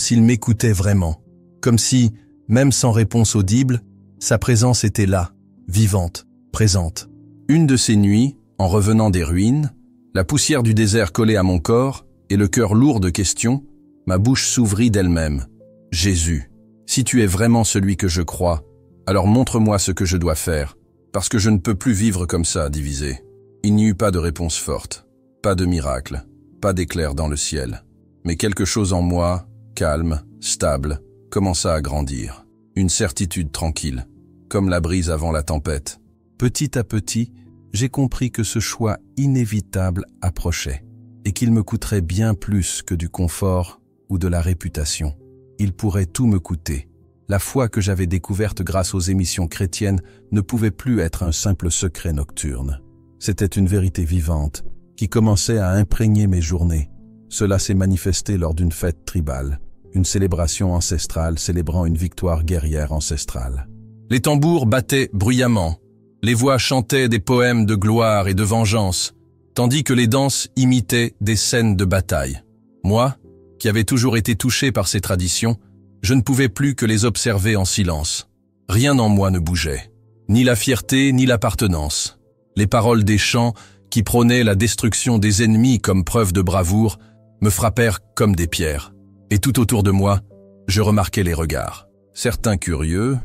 s'il m'écoutait vraiment, comme si, même sans réponse audible, sa présence était là, vivante, présente. Une de ces nuits, en revenant des ruines, la poussière du désert collée à mon corps et le cœur lourd de questions, ma bouche s'ouvrit d'elle-même. « Jésus, si tu es vraiment celui que je crois, alors montre-moi ce que je dois faire, parce que je ne peux plus vivre comme ça, divisé. » Il n'y eut pas de réponse forte, pas de miracle, pas d'éclair dans le ciel. Mais quelque chose en moi, calme, stable, commença à grandir. Une certitude tranquille, comme la brise avant la tempête. Petit à petit, j'ai compris que ce choix inévitable approchait, et qu'il me coûterait bien plus que du confort ou de la réputation. Il pourrait tout me coûter. La foi que j'avais découverte grâce aux émissions chrétiennes ne pouvait plus être un simple secret nocturne. C'était une vérité vivante, qui commençait à imprégner mes journées. Cela s'est manifesté lors d'une fête tribale, une célébration ancestrale célébrant une victoire guerrière ancestrale. Les tambours battaient bruyamment, les voix chantaient des poèmes de gloire et de vengeance, tandis que les danses imitaient des scènes de bataille. Moi, qui avais toujours été touché par ces traditions, je ne pouvais plus que les observer en silence. Rien en moi ne bougeait, ni la fierté ni l'appartenance. Les paroles des chants, qui prônaient la destruction des ennemis comme preuve de bravoure, me frappèrent comme des pierres. Et tout autour de moi, je remarquais les regards. Certains curieux,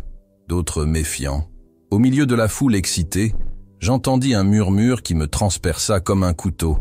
d'autres méfiants. Au milieu de la foule excitée, j'entendis un murmure qui me transperça comme un couteau.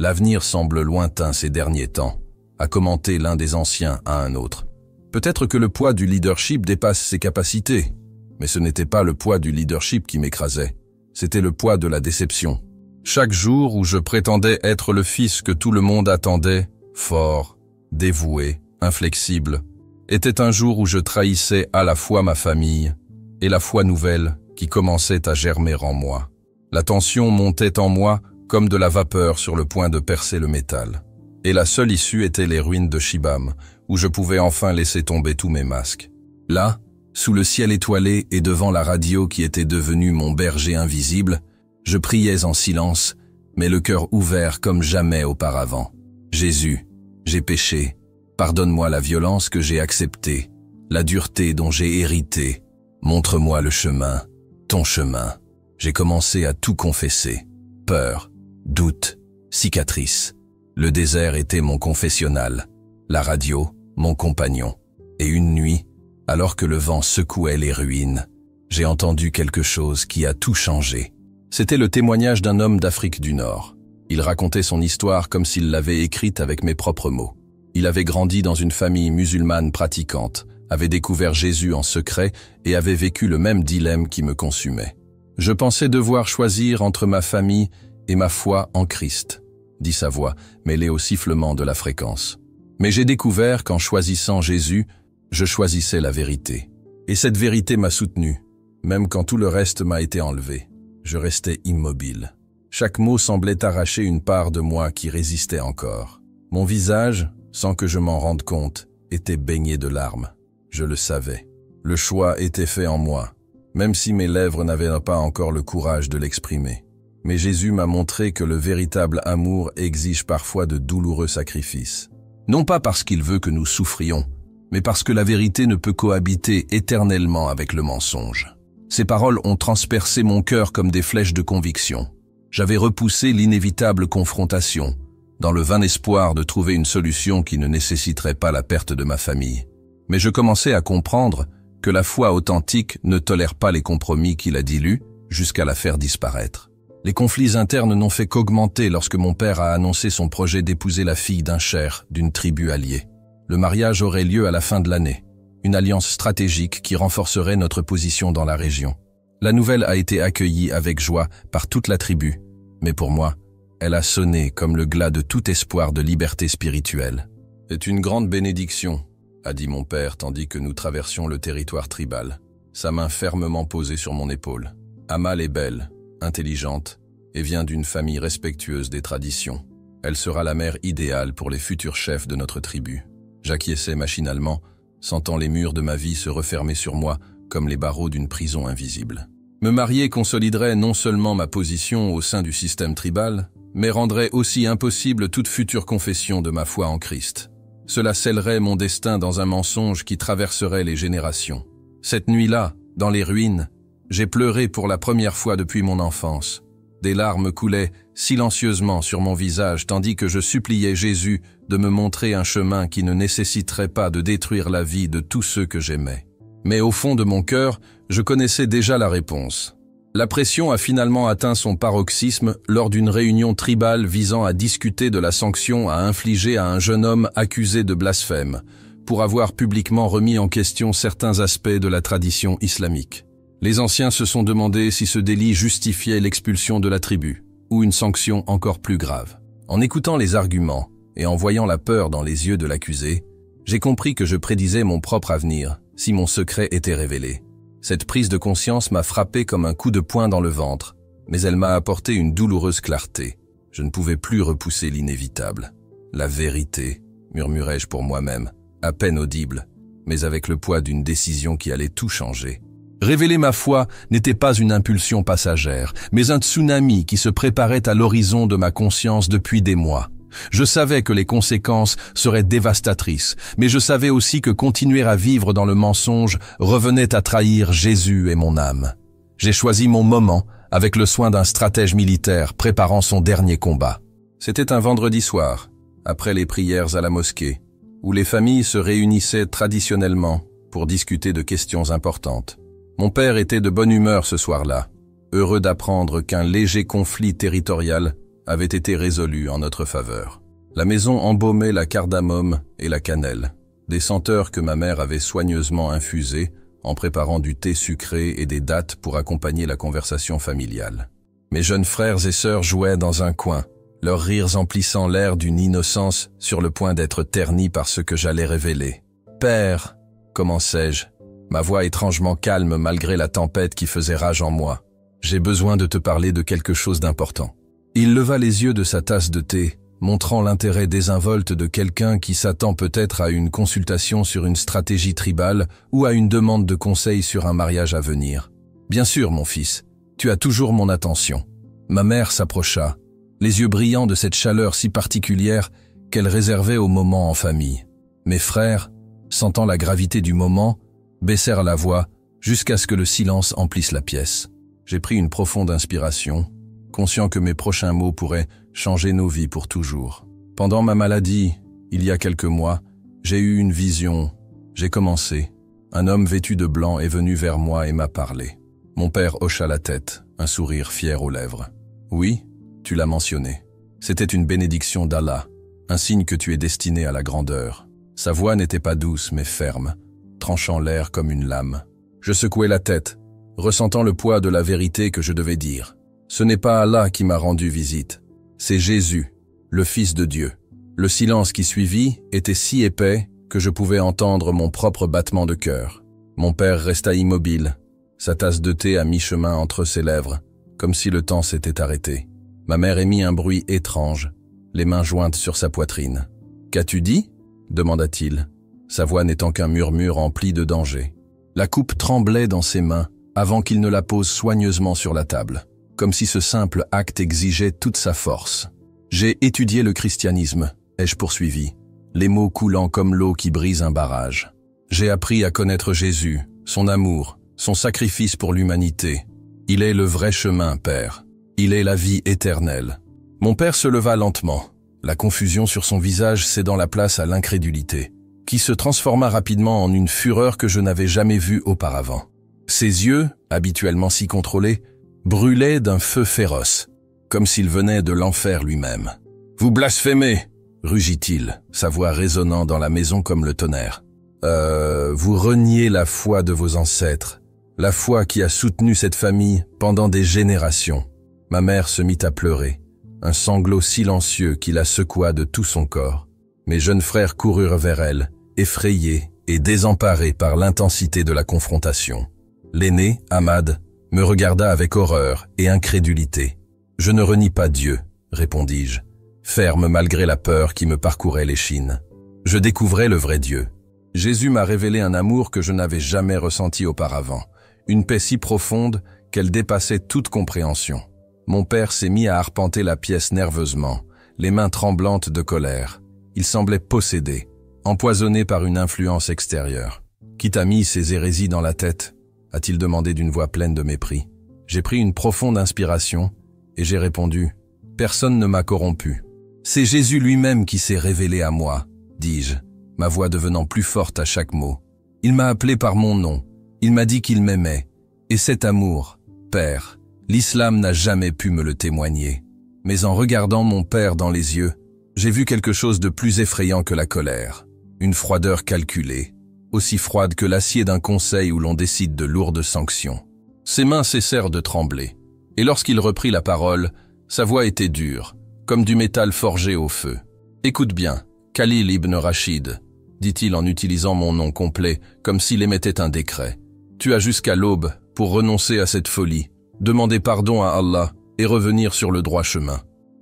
L'avenir semble lointain ces derniers temps, a commenté l'un des anciens à un autre. Peut-être que le poids du leadership dépasse ses capacités, mais ce n'était pas le poids du leadership qui m'écrasait, c'était le poids de la déception. Chaque jour où je prétendais être le fils que tout le monde attendait, fort, dévoué, inflexible, était un jour où je trahissais à la fois ma famille et la foi nouvelle qui commençait à germer en moi. La tension montait en moi comme de la vapeur sur le point de percer le métal. Et la seule issue était les ruines de Shibam, où je pouvais enfin laisser tomber tous mes masques. Là, sous le ciel étoilé et devant la radio qui était devenue mon berger invisible, je priais en silence, mais le cœur ouvert comme jamais auparavant. Jésus, j'ai péché. Pardonne-moi la violence que j'ai acceptée, la dureté dont j'ai hérité. Montre-moi le chemin, ton chemin. J'ai commencé à tout confesser. Peur, doute, cicatrices. Le désert était mon confessionnal, la radio, mon compagnon. Et une nuit, alors que le vent secouait les ruines, j'ai entendu quelque chose qui a tout changé. C'était le témoignage d'un homme d'Afrique du Nord. Il racontait son histoire comme s'il l'avait écrite avec mes propres mots. Il avait grandi dans une famille musulmane pratiquante, avait découvert Jésus en secret et avait vécu le même dilemme qui me consumait. Je pensais devoir choisir entre ma famille et ma foi en Christ, dit sa voix, mêlée au sifflement de la fréquence. Mais j'ai découvert qu'en choisissant Jésus, je choisissais la vérité. Et cette vérité m'a soutenu, même quand tout le reste m'a été enlevé. Je restais immobile. Chaque mot semblait arracher une part de moi qui résistait encore. Mon visage, sans que je m'en rende compte, était baigné de larmes. Je le savais. Le choix était fait en moi, même si mes lèvres n'avaient pas encore le courage de l'exprimer. Mais Jésus m'a montré que le véritable amour exige parfois de douloureux sacrifices. Non pas parce qu'il veut que nous souffrions, mais parce que la vérité ne peut cohabiter éternellement avec le mensonge. Ces paroles ont transpercé mon cœur comme des flèches de conviction. J'avais repoussé l'inévitable confrontation, dans le vain espoir de trouver une solution qui ne nécessiterait pas la perte de ma famille. Mais je commençais à comprendre que la foi authentique ne tolère pas les compromis qui la diluent jusqu'à la faire disparaître. Les conflits internes n'ont fait qu'augmenter lorsque mon père a annoncé son projet d'épouser la fille d'un cher d'une tribu alliée. Le mariage aurait lieu à la fin de l'année, une alliance stratégique qui renforcerait notre position dans la région. La nouvelle a été accueillie avec joie par toute la tribu, mais pour moi, elle a sonné comme le glas de tout espoir de liberté spirituelle. « C'est une grande bénédiction », a dit mon père tandis que nous traversions le territoire tribal, sa main fermement posée sur mon épaule. Amal est belle, intelligente, et vient d'une famille respectueuse des traditions. Elle sera la mère idéale pour les futurs chefs de notre tribu. J'acquiesçais machinalement, sentant les murs de ma vie se refermer sur moi comme les barreaux d'une prison invisible. Me marier consoliderait non seulement ma position au sein du système tribal, mais rendrait aussi impossible toute future confession de ma foi en Christ. Cela scellerait mon destin dans un mensonge qui traverserait les générations. Cette nuit-là, dans les ruines, j'ai pleuré pour la première fois depuis mon enfance. Des larmes coulaient silencieusement sur mon visage tandis que je suppliais Jésus de me montrer un chemin qui ne nécessiterait pas de détruire la vie de tous ceux que j'aimais. Mais au fond de mon cœur, je connaissais déjà la réponse. La pression a finalement atteint son paroxysme lors d'une réunion tribale visant à discuter de la sanction à infliger à un jeune homme accusé de blasphème, pour avoir publiquement remis en question certains aspects de la tradition islamique. Les anciens se sont demandé si ce délit justifiait l'expulsion de la tribu, ou une sanction encore plus grave. En écoutant les arguments et en voyant la peur dans les yeux de l'accusé, j'ai compris que je prédisais mon propre avenir si mon secret était révélé. Cette prise de conscience m'a frappé comme un coup de poing dans le ventre, mais elle m'a apporté une douloureuse clarté. Je ne pouvais plus repousser l'inévitable. La vérité, murmurai-je pour moi-même, à peine audible, mais avec le poids d'une décision qui allait tout changer. Révéler ma foi n'était pas une impulsion passagère, mais un tsunami qui se préparait à l'horizon de ma conscience depuis des mois. Je savais que les conséquences seraient dévastatrices, mais je savais aussi que continuer à vivre dans le mensonge revenait à trahir Jésus et mon âme. J'ai choisi mon moment avec le soin d'un stratège militaire préparant son dernier combat. C'était un vendredi soir, après les prières à la mosquée, où les familles se réunissaient traditionnellement pour discuter de questions importantes. Mon père était de bonne humeur ce soir-là, heureux d'apprendre qu'un léger conflit territorial avait été résolu en notre faveur. La maison embaumait la cardamome et la cannelle, des senteurs que ma mère avait soigneusement infusées en préparant du thé sucré et des dattes pour accompagner la conversation familiale. Mes jeunes frères et sœurs jouaient dans un coin, leurs rires emplissant l'air d'une innocence sur le point d'être ternie par ce que j'allais révéler. « Père » commençai-je, ma voix étrangement calme malgré la tempête qui faisait rage en moi. « J'ai besoin de te parler de quelque chose d'important. » Il leva les yeux de sa tasse de thé, montrant l'intérêt désinvolte de quelqu'un qui s'attend peut-être à une consultation sur une stratégie tribale ou à une demande de conseil sur un mariage à venir. « Bien sûr, mon fils, tu as toujours mon attention. » Ma mère s'approcha, les yeux brillants de cette chaleur si particulière qu'elle réservait au moment en famille. Mes frères, sentant la gravité du moment, baissèrent la voix jusqu'à ce que le silence emplisse la pièce. J'ai pris une profonde inspiration, conscient que mes prochains mots pourraient changer nos vies pour toujours. Pendant ma maladie, il y a quelques mois, j'ai eu une vision. J'ai commencé. Un homme vêtu de blanc est venu vers moi et m'a parlé. Mon père hocha la tête, un sourire fier aux lèvres. Oui, tu l'as mentionné. C'était une bénédiction d'Allah, un signe que tu es destiné à la grandeur. Sa voix n'était pas douce mais ferme, tranchant l'air comme une lame. Je secouai la tête, ressentant le poids de la vérité que je devais dire. Ce n'est pas Allah qui m'a rendu visite, c'est Jésus, le Fils de Dieu. Le silence qui suivit était si épais que je pouvais entendre mon propre battement de cœur. Mon père resta immobile, sa tasse de thé à mi-chemin entre ses lèvres, comme si le temps s'était arrêté. Ma mère émit un bruit étrange, les mains jointes sur sa poitrine. « Qu'as-tu dit » demanda-t-il, sa voix n'étant qu'un murmure empli de danger. La coupe tremblait dans ses mains avant qu'il ne la pose soigneusement sur la table, comme si ce simple acte exigeait toute sa force. « J'ai étudié le christianisme », ai-je poursuivi, les mots coulant comme l'eau qui brise un barrage. J'ai appris à connaître Jésus, son amour, son sacrifice pour l'humanité. Il est le vrai chemin, Père. Il est la vie éternelle. Mon père se leva lentement, la confusion sur son visage cédant la place à l'incrédulité, qui se transforma rapidement en une fureur que je n'avais jamais vue auparavant. Ses yeux, habituellement si contrôlés, brûlaient d'un feu féroce, comme s'il venait de l'enfer lui-même. « Vous blasphémez !» rugit-il, sa voix résonnant dans la maison comme le tonnerre. Vous reniez la foi de vos ancêtres, la foi qui a soutenu cette famille pendant des générations. » Ma mère se mit à pleurer, un sanglot silencieux qui la secoua de tout son corps. Mes jeunes frères coururent vers elle, effrayés et désemparés par l'intensité de la confrontation. L'aîné, Ahmad, me regarda avec horreur et incrédulité. « Je ne renie pas Dieu », répondis-je, ferme malgré la peur qui me parcourait l'échine. Je découvrais le vrai Dieu. Jésus m'a révélé un amour que je n'avais jamais ressenti auparavant, une paix si profonde qu'elle dépassait toute compréhension. Mon père s'est mis à arpenter la pièce nerveusement, les mains tremblantes de colère. Il semblait possédé, empoisonné par une influence extérieure. « Qui t'a mis ces hérésies dans la tête ?» a-t-il demandé d'une voix pleine de mépris. J'ai pris une profonde inspiration et j'ai répondu « Personne ne m'a corrompu. C'est Jésus lui-même qui s'est révélé à moi, dis-je, ma voix devenant plus forte à chaque mot. Il m'a appelé par mon nom, il m'a dit qu'il m'aimait, et cet amour, Père, l'islam n'a jamais pu me le témoigner. Mais en regardant mon père dans les yeux, j'ai vu quelque chose de plus effrayant que la colère. Une froideur calculée, aussi froide que l'acier d'un conseil où l'on décide de lourdes sanctions. Ses mains cessèrent de trembler, et lorsqu'il reprit la parole, sa voix était dure, comme du métal forgé au feu. « Écoute bien, Khalil ibn Rachid, dit-il en utilisant mon nom complet, comme s'il émettait un décret. Tu as jusqu'à l'aube pour renoncer à cette folie, demander pardon à Allah et revenir sur le droit chemin. »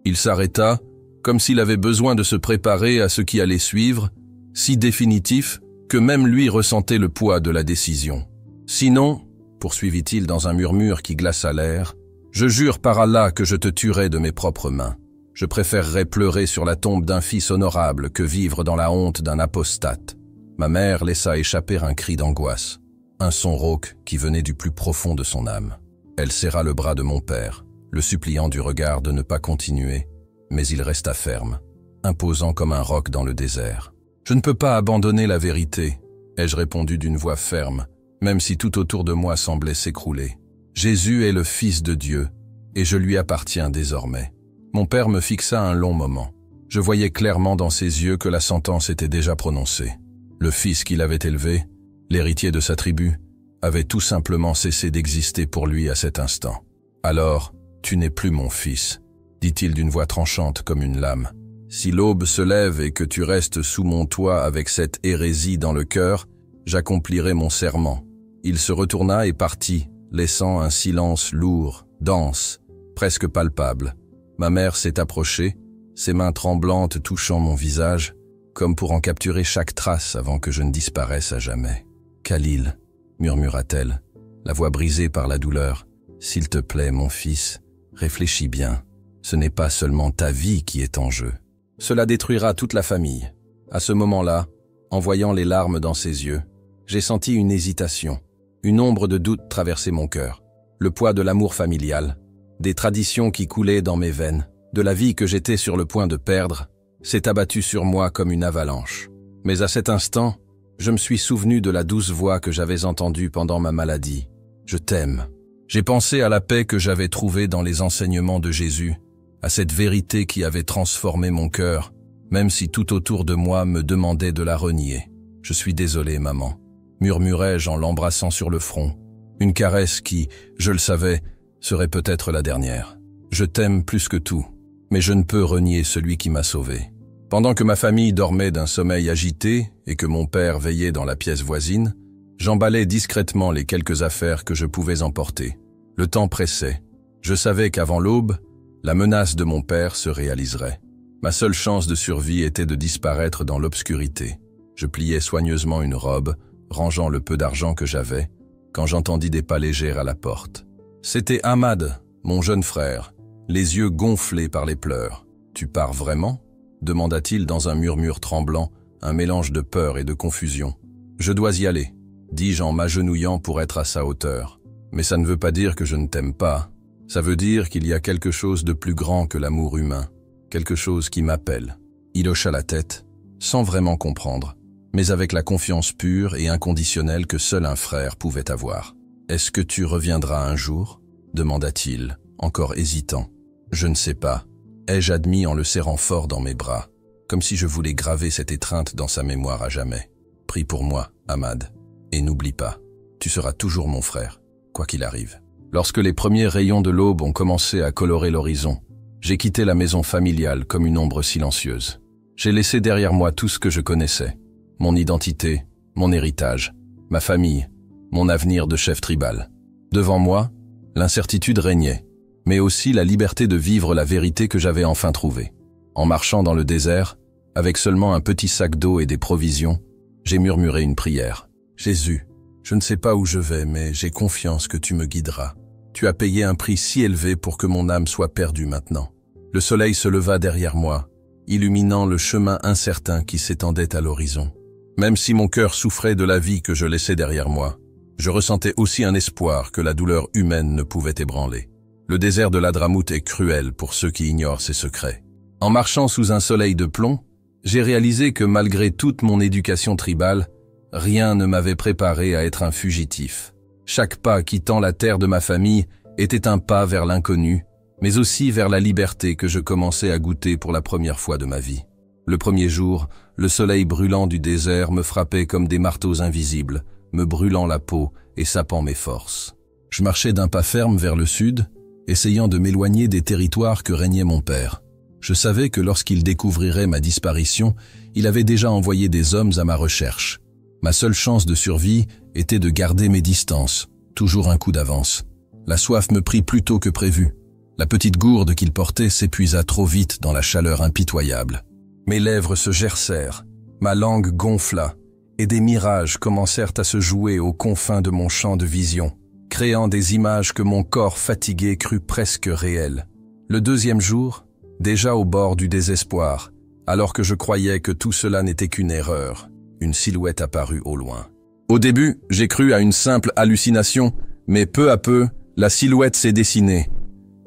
Il s'arrêta, comme s'il avait besoin de se préparer à ce qui allait suivre, si définitif que même lui ressentait le poids de la décision. « Sinon, poursuivit-il dans un murmure qui glaça l'air, je jure par Allah que je te tuerai de mes propres mains. Je préférerais pleurer sur la tombe d'un fils honorable que vivre dans la honte d'un apostate. » Ma mère laissa échapper un cri d'angoisse, un son rauque qui venait du plus profond de son âme. Elle serra le bras de mon père, le suppliant du regard de ne pas continuer, mais il resta ferme, imposant comme un roc dans le désert. « Je ne peux pas abandonner la vérité, » ai-je répondu d'une voix ferme, même si tout autour de moi semblait s'écrouler. « Jésus est le Fils de Dieu, et je lui appartiens désormais. » Mon père me fixa un long moment. Je voyais clairement dans ses yeux que la sentence était déjà prononcée. Le fils qu'il avait élevé, l'héritier de sa tribu, avait tout simplement cessé d'exister pour lui à cet instant. « Alors, tu n'es plus mon fils, » dit-il d'une voix tranchante comme une lame. « Si l'aube se lève et que tu restes sous mon toit avec cette hérésie dans le cœur, j'accomplirai mon serment. » Il se retourna et partit, laissant un silence lourd, dense, presque palpable. Ma mère s'est approchée, ses mains tremblantes touchant mon visage, comme pour en capturer chaque trace avant que je ne disparaisse à jamais. « Khalil, » murmura-t-elle, la voix brisée par la douleur, « s'il te plaît, mon fils, réfléchis bien. Ce n'est pas seulement ta vie qui est en jeu. Cela détruira toute la famille. » À ce moment-là, en voyant les larmes dans ses yeux, j'ai senti une hésitation, une ombre de doute traverser mon cœur, le poids de l'amour familial, des traditions qui coulaient dans mes veines, de la vie que j'étais sur le point de perdre, s'est abattu sur moi comme une avalanche. Mais à cet instant, je me suis souvenu de la douce voix que j'avais entendue pendant ma maladie. « Je t'aime. » J'ai pensé à la paix que j'avais trouvée dans les enseignements de Jésus, à cette vérité qui avait transformé mon cœur, même si tout autour de moi me demandait de la renier. « Je suis désolé, maman », murmurai-je en l'embrassant sur le front. Une caresse qui, je le savais, serait peut-être la dernière. Je t'aime plus que tout, mais je ne peux renier celui qui m'a sauvé. Pendant que ma famille dormait d'un sommeil agité et que mon père veillait dans la pièce voisine, j'emballais discrètement les quelques affaires que je pouvais emporter. Le temps pressait. Je savais qu'avant l'aube, la menace de mon père se réaliserait. Ma seule chance de survie était de disparaître dans l'obscurité. Je pliais soigneusement une robe, rangeant le peu d'argent que j'avais, quand j'entendis des pas légers à la porte. C'était Ahmad, mon jeune frère, les yeux gonflés par les pleurs. « Tu pars vraiment ?» demanda-t-il dans un murmure tremblant, un mélange de peur et de confusion. « Je dois y aller », dis-je en m'agenouillant pour être à sa hauteur. « Mais ça ne veut pas dire que je ne t'aime pas. Ça veut dire qu'il y a quelque chose de plus grand que l'amour humain, quelque chose qui m'appelle. » Il hocha la tête, sans vraiment comprendre, mais avec la confiance pure et inconditionnelle que seul un frère pouvait avoir. « Est-ce que tu reviendras un jour ?» demanda-t-il, encore hésitant. « Je ne sais pas », ai-je admis en le serrant fort dans mes bras, comme si je voulais graver cette étreinte dans sa mémoire à jamais. « Prie pour moi, Ahmad, et n'oublie pas, tu seras toujours mon frère, quoi qu'il arrive. » Lorsque les premiers rayons de l'aube ont commencé à colorer l'horizon, j'ai quitté la maison familiale comme une ombre silencieuse. J'ai laissé derrière moi tout ce que je connaissais, mon identité, mon héritage, ma famille, mon avenir de chef tribal. Devant moi, l'incertitude régnait, mais aussi la liberté de vivre la vérité que j'avais enfin trouvée. En marchant dans le désert, avec seulement un petit sac d'eau et des provisions, j'ai murmuré une prière. « Jésus, je ne sais pas où je vais, mais j'ai confiance que tu me guideras. Tu as payé un prix si élevé pour que mon âme soit perdue maintenant. » Le soleil se leva derrière moi, illuminant le chemin incertain qui s'étendait à l'horizon. Même si mon cœur souffrait de la vie que je laissais derrière moi, je ressentais aussi un espoir que la douleur humaine ne pouvait ébranler. Le désert de l'Hadramout est cruel pour ceux qui ignorent ses secrets. En marchant sous un soleil de plomb, j'ai réalisé que malgré toute mon éducation tribale, rien ne m'avait préparé à être un fugitif. Chaque pas quittant la terre de ma famille était un pas vers l'inconnu, mais aussi vers la liberté que je commençais à goûter pour la première fois de ma vie. Le premier jour, le soleil brûlant du désert me frappait comme des marteaux invisibles, me brûlant la peau et sapant mes forces. Je marchais d'un pas ferme vers le sud, essayant de m'éloigner des territoires que régnait mon père. Je savais que lorsqu'il découvrirait ma disparition, il avait déjà envoyé des hommes à ma recherche. Ma seule chance de survie était de garder mes distances, toujours un coup d'avance. La soif me prit plus tôt que prévu. La petite gourde qu'il portait s'épuisa trop vite dans la chaleur impitoyable. Mes lèvres se gercèrent, ma langue gonfla, et des mirages commencèrent à se jouer aux confins de mon champ de vision, créant des images que mon corps fatigué crut presque réelles. Le deuxième jour, déjà au bord du désespoir, alors que je croyais que tout cela n'était qu'une erreur, une silhouette apparut au loin. Au début, j'ai cru à une simple hallucination, mais peu à peu, la silhouette s'est dessinée.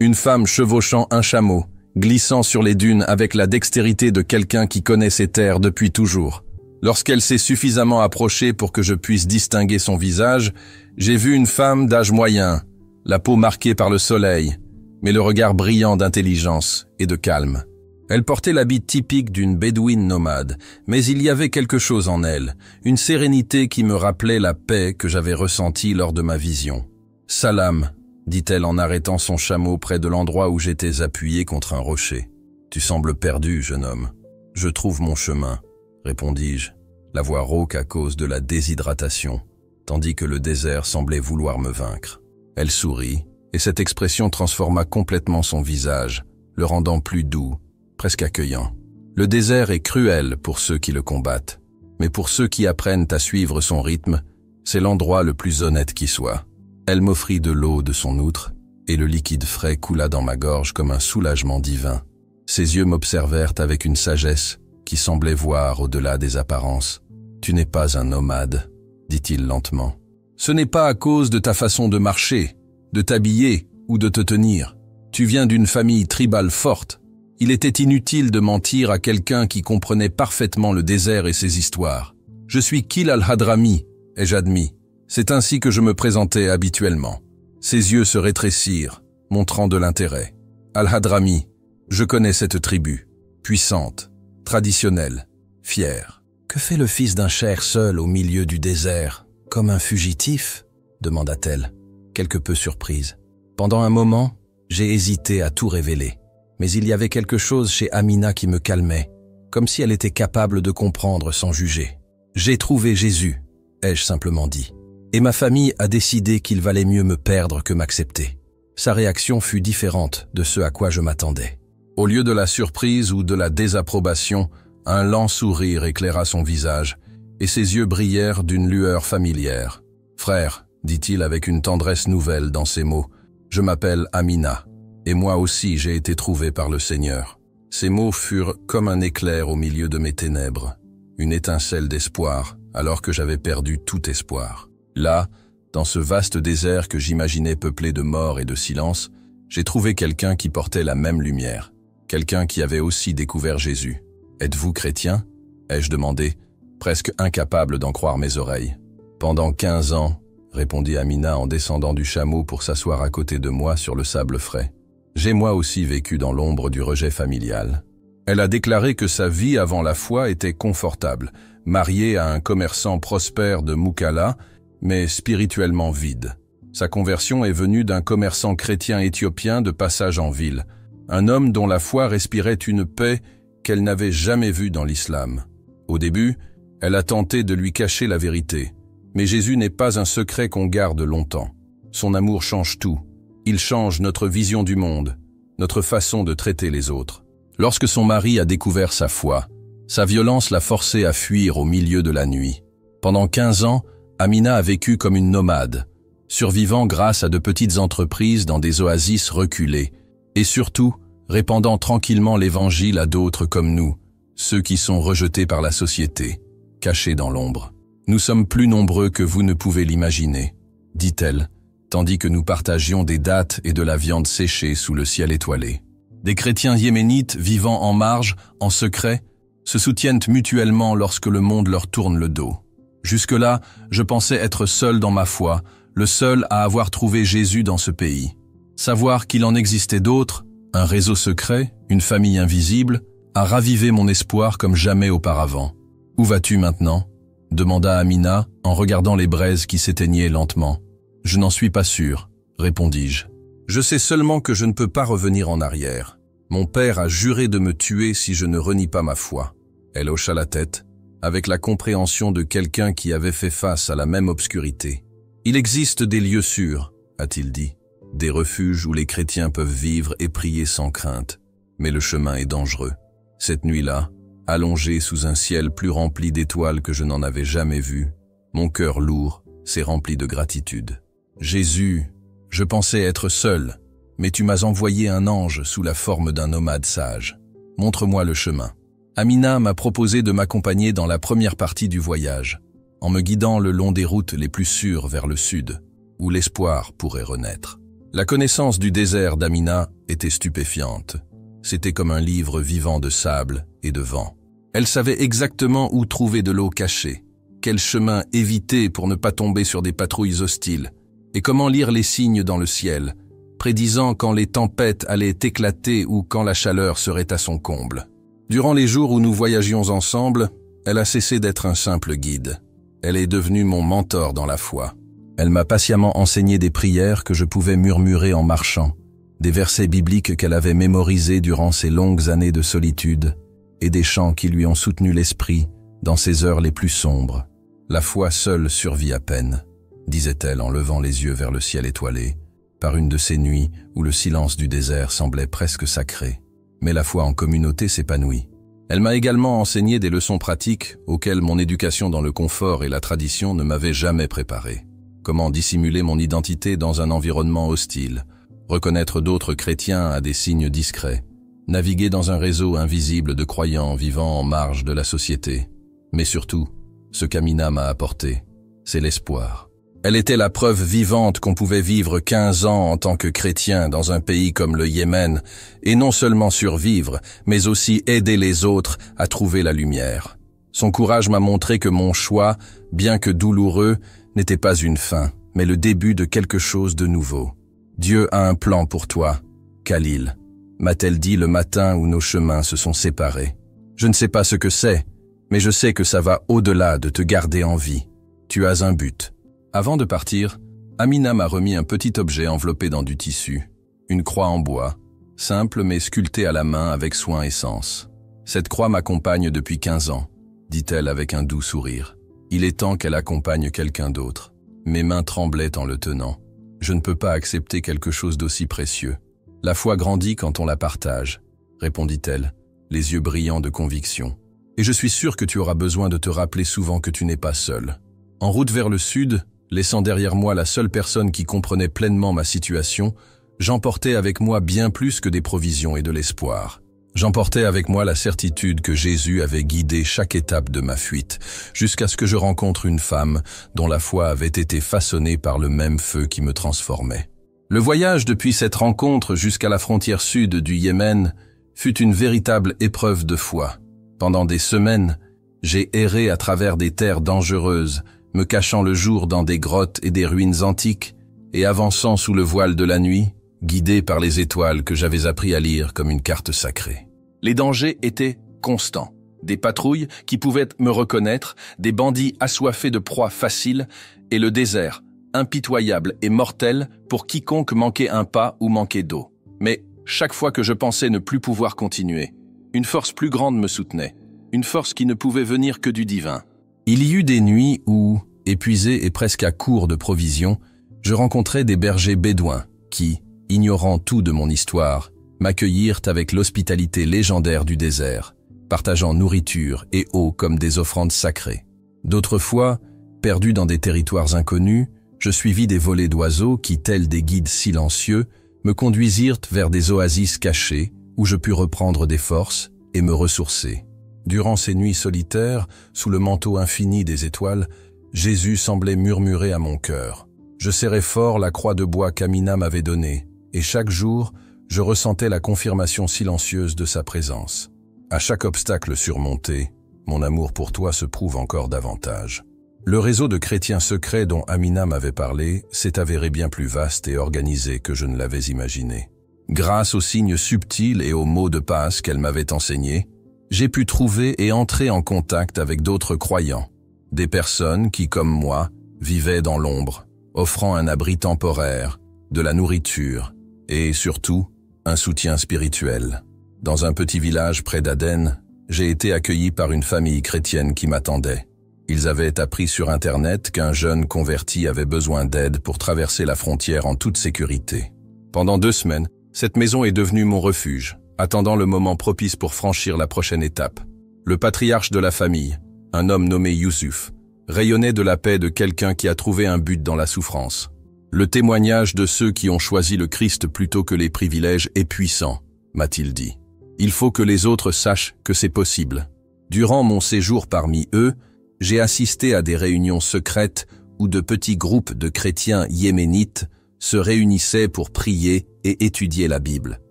Une femme chevauchant un chameau, glissant sur les dunes avec la dextérité de quelqu'un qui connaît ces terres depuis toujours. Lorsqu'elle s'est suffisamment approchée pour que je puisse distinguer son visage, j'ai vu une femme d'âge moyen, la peau marquée par le soleil, mais le regard brillant d'intelligence et de calme. Elle portait l'habit typique d'une bédouine nomade, mais il y avait quelque chose en elle, une sérénité qui me rappelait la paix que j'avais ressentie lors de ma vision. « Salam », dit-elle en arrêtant son chameau près de l'endroit où j'étais appuyé contre un rocher. « Tu sembles perdu, jeune homme. »« Je trouve mon chemin », répondis-je, la voix rauque à cause de la déshydratation, tandis que le désert semblait vouloir me vaincre. Elle sourit, et cette expression transforma complètement son visage, le rendant plus doux, presque accueillant. Le désert est cruel pour ceux qui le combattent, mais pour ceux qui apprennent à suivre son rythme, c'est l'endroit le plus honnête qui soit. Elle m'offrit de l'eau de son outre, et le liquide frais coula dans ma gorge comme un soulagement divin. Ses yeux m'observèrent avec une sagesse qui semblait voir au-delà des apparences. « Tu n'es pas un nomade », dit-il lentement. « Ce n'est pas à cause de ta façon de marcher, de t'habiller ou de te tenir. Tu viens d'une famille tribale forte. Il était inutile de mentir à quelqu'un qui comprenait parfaitement le désert et ses histoires. Je suis Kil al-Hadrami, ai-je admis. C'est ainsi que je me présentais habituellement. » Ses yeux se rétrécirent, montrant de l'intérêt. « Al-Hadrami, je connais cette tribu, puissante, traditionnelle, fière. »« Que fait le fils d'un cheikh seul au milieu du désert, comme un fugitif ?» demanda-t-elle, quelque peu surprise. Pendant un moment, j'ai hésité à tout révéler. Mais il y avait quelque chose chez Amina qui me calmait, comme si elle était capable de comprendre sans juger. « J'ai trouvé Jésus », ai-je simplement dit. Et ma famille a décidé qu'il valait mieux me perdre que m'accepter. Sa réaction fut différente de ce à quoi je m'attendais. Au lieu de la surprise ou de la désapprobation, un lent sourire éclaira son visage, et ses yeux brillèrent d'une lueur familière. « Frère, dit-il avec une tendresse nouvelle dans ses mots, je m'appelle Amina, et moi aussi j'ai été trouvé par le Seigneur. » Ces mots furent comme un éclair au milieu de mes ténèbres, une étincelle d'espoir, alors que j'avais perdu tout espoir. Là, dans ce vaste désert que j'imaginais peuplé de mort et de silence, j'ai trouvé quelqu'un qui portait la même lumière, quelqu'un qui avait aussi découvert Jésus. « Êtes-vous chrétien ?» ai-je demandé, presque incapable d'en croire mes oreilles. « Pendant 15 ans, » répondit Amina en descendant du chameau pour s'asseoir à côté de moi sur le sable frais. « J'ai moi aussi vécu dans l'ombre du rejet familial. » Elle a déclaré que sa vie avant la foi était confortable, mariée à un commerçant prospère de Moukala, mais spirituellement vide. Sa conversion est venue d'un commerçant chrétien éthiopien de passage en ville, un homme dont la foi respirait une paix qu'elle n'avait jamais vue dans l'islam. Au début, elle a tenté de lui cacher la vérité, mais Jésus n'est pas un secret qu'on garde longtemps. Son amour change tout. Il change notre vision du monde, notre façon de traiter les autres. Lorsque son mari a découvert sa foi, sa violence l'a forcé à fuir au milieu de la nuit. Pendant 15 ans, Amina a vécu comme une nomade, survivant grâce à de petites entreprises dans des oasis reculées, et surtout, répandant tranquillement l'évangile à d'autres comme nous, ceux qui sont rejetés par la société, cachés dans l'ombre. « Nous sommes plus nombreux que vous ne pouvez l'imaginer », dit-elle, tandis que nous partagions des dattes et de la viande séchée sous le ciel étoilé. Des chrétiens yéménites vivant en marge, en secret, se soutiennent mutuellement lorsque le monde leur tourne le dos. Jusque-là, je pensais être seul dans ma foi, le seul à avoir trouvé Jésus dans ce pays. Savoir qu'il en existait d'autres, un réseau secret, une famille invisible, a ravivé mon espoir comme jamais auparavant. « Où vas-tu maintenant ?» demanda Amina en regardant les braises qui s'éteignaient lentement. « Je n'en suis pas sûr », répondis-je. « Je sais seulement que je ne peux pas revenir en arrière. Mon père a juré de me tuer si je ne renie pas ma foi. » Elle hocha la tête, avec la compréhension de quelqu'un qui avait fait face à la même obscurité. « Il existe des lieux sûrs, a-t-il dit. des refuges où les chrétiens peuvent vivre et prier sans crainte. Mais le chemin est dangereux. Cette nuit-là, allongé sous un ciel plus rempli d'étoiles que je n'en avais jamais vu, mon cœur lourd s'est rempli de gratitude. Jésus, je pensais être seul, mais tu m'as envoyé un ange sous la forme d'un nomade sage. Montre-moi le chemin. Amina m'a proposé de m'accompagner dans la première partie du voyage, en me guidant le long des routes les plus sûres vers le sud, où l'espoir pourrait renaître. La connaissance du désert d'Amina était stupéfiante. C'était comme un livre vivant de sable et de vent. Elle savait exactement où trouver de l'eau cachée, quel chemin éviter pour ne pas tomber sur des patrouilles hostiles, et comment lire les signes dans le ciel, prédisant quand les tempêtes allaient éclater ou quand la chaleur serait à son comble. Durant les jours où nous voyagions ensemble, elle a cessé d'être un simple guide. Elle est devenue mon mentor dans la foi. Elle m'a patiemment enseigné des prières que je pouvais murmurer en marchant, des versets bibliques qu'elle avait mémorisés durant ses longues années de solitude, et des chants qui lui ont soutenu l'esprit dans ses heures les plus sombres. La foi seule survit à peine, disait-elle en levant les yeux vers le ciel étoilé, par une de ces nuits où le silence du désert semblait presque sacré. Mais la foi en communauté s'épanouit. Elle m'a également enseigné des leçons pratiques auxquelles mon éducation dans le confort et la tradition ne m'avait jamais préparé. Comment dissimuler mon identité dans un environnement hostile, reconnaître d'autres chrétiens à des signes discrets, naviguer dans un réseau invisible de croyants vivant en marge de la société. Mais surtout, ce qu'Amina m'a apporté, c'est l'espoir. Elle était la preuve vivante qu'on pouvait vivre 15 ans en tant que chrétien dans un pays comme le Yémen, et non seulement survivre, mais aussi aider les autres à trouver la lumière. Son courage m'a montré que mon choix, bien que douloureux, n'était pas une fin, mais le début de quelque chose de nouveau. Dieu a un plan pour toi, Khalil, m'a-t-elle dit le matin où nos chemins se sont séparés. Je ne sais pas ce que c'est, mais je sais que ça va au-delà de te garder en vie. Tu as un but. Avant de partir, Amina m'a remis un petit objet enveloppé dans du tissu, une croix en bois, simple mais sculptée à la main avec soin et sens. Cette croix m'accompagne depuis 15 ans, dit-elle avec un doux sourire. Il est temps qu'elle accompagne quelqu'un d'autre. Mes mains tremblaient en le tenant. Je ne peux pas accepter quelque chose d'aussi précieux. La foi grandit quand on la partage, répondit-elle, les yeux brillants de conviction. Et je suis sûr que tu auras besoin de te rappeler souvent que tu n'es pas seul. En route vers le sud, laissant derrière moi la seule personne qui comprenait pleinement ma situation, j'emportais avec moi bien plus que des provisions et de l'espoir. J'emportais avec moi la certitude que Jésus avait guidé chaque étape de ma fuite, jusqu'à ce que je rencontre une femme dont la foi avait été façonnée par le même feu qui me transformait. Le voyage depuis cette rencontre jusqu'à la frontière sud du Yémen fut une véritable épreuve de foi. Pendant des semaines, j'ai erré à travers des terres dangereuses, me cachant le jour dans des grottes et des ruines antiques, et avançant sous le voile de la nuit, guidé par les étoiles que j'avais appris à lire comme une carte sacrée. Les dangers étaient constants. Des patrouilles qui pouvaient me reconnaître, des bandits assoiffés de proies faciles, et le désert, impitoyable et mortel pour quiconque manquait un pas ou manquait d'eau. Mais chaque fois que je pensais ne plus pouvoir continuer, une force plus grande me soutenait, une force qui ne pouvait venir que du divin. Il y eut des nuits où, épuisé et presque à court de provisions, je rencontrais des bergers bédouins qui, ignorant tout de mon histoire, m'accueillirent avec l'hospitalité légendaire du désert, partageant nourriture et eau comme des offrandes sacrées. D'autres fois, perdu dans des territoires inconnus, je suivis des volées d'oiseaux qui, tels des guides silencieux, me conduisirent vers des oasis cachées où je pus reprendre des forces et me ressourcer. Durant ces nuits solitaires, sous le manteau infini des étoiles, Jésus semblait murmurer à mon cœur. Je serrais fort la croix de bois qu'Amina m'avait donnée, et chaque jour, je ressentais la confirmation silencieuse de sa présence. À chaque obstacle surmonté, mon amour pour toi se prouve encore davantage. Le réseau de chrétiens secrets dont Amina m'avait parlé s'est avéré bien plus vaste et organisé que je ne l'avais imaginé. Grâce aux signes subtils et aux mots de passe qu'elle m'avait enseignés, j'ai pu trouver et entrer en contact avec d'autres croyants, des personnes qui, comme moi, vivaient dans l'ombre, offrant un abri temporaire, de la nourriture et, surtout, un soutien spirituel. Dans un petit village près d'Aden, j'ai été accueilli par une famille chrétienne qui m'attendait. Ils avaient appris sur Internet qu'un jeune converti avait besoin d'aide pour traverser la frontière en toute sécurité. Pendant 2 semaines, cette maison est devenue mon refuge, attendant le moment propice pour franchir la prochaine étape. Le patriarche de la famille, un homme nommé Youssouf, rayonnait de la paix de quelqu'un qui a trouvé un but dans la souffrance. Le témoignage de ceux qui ont choisi le Christ plutôt que les privilèges est puissant, m'a-t-il dit. Il faut que les autres sachent que c'est possible. Durant mon séjour parmi eux, j'ai assisté à des réunions secrètes où de petits groupes de chrétiens yéménites se réunissaient pour prier et étudier la Bible.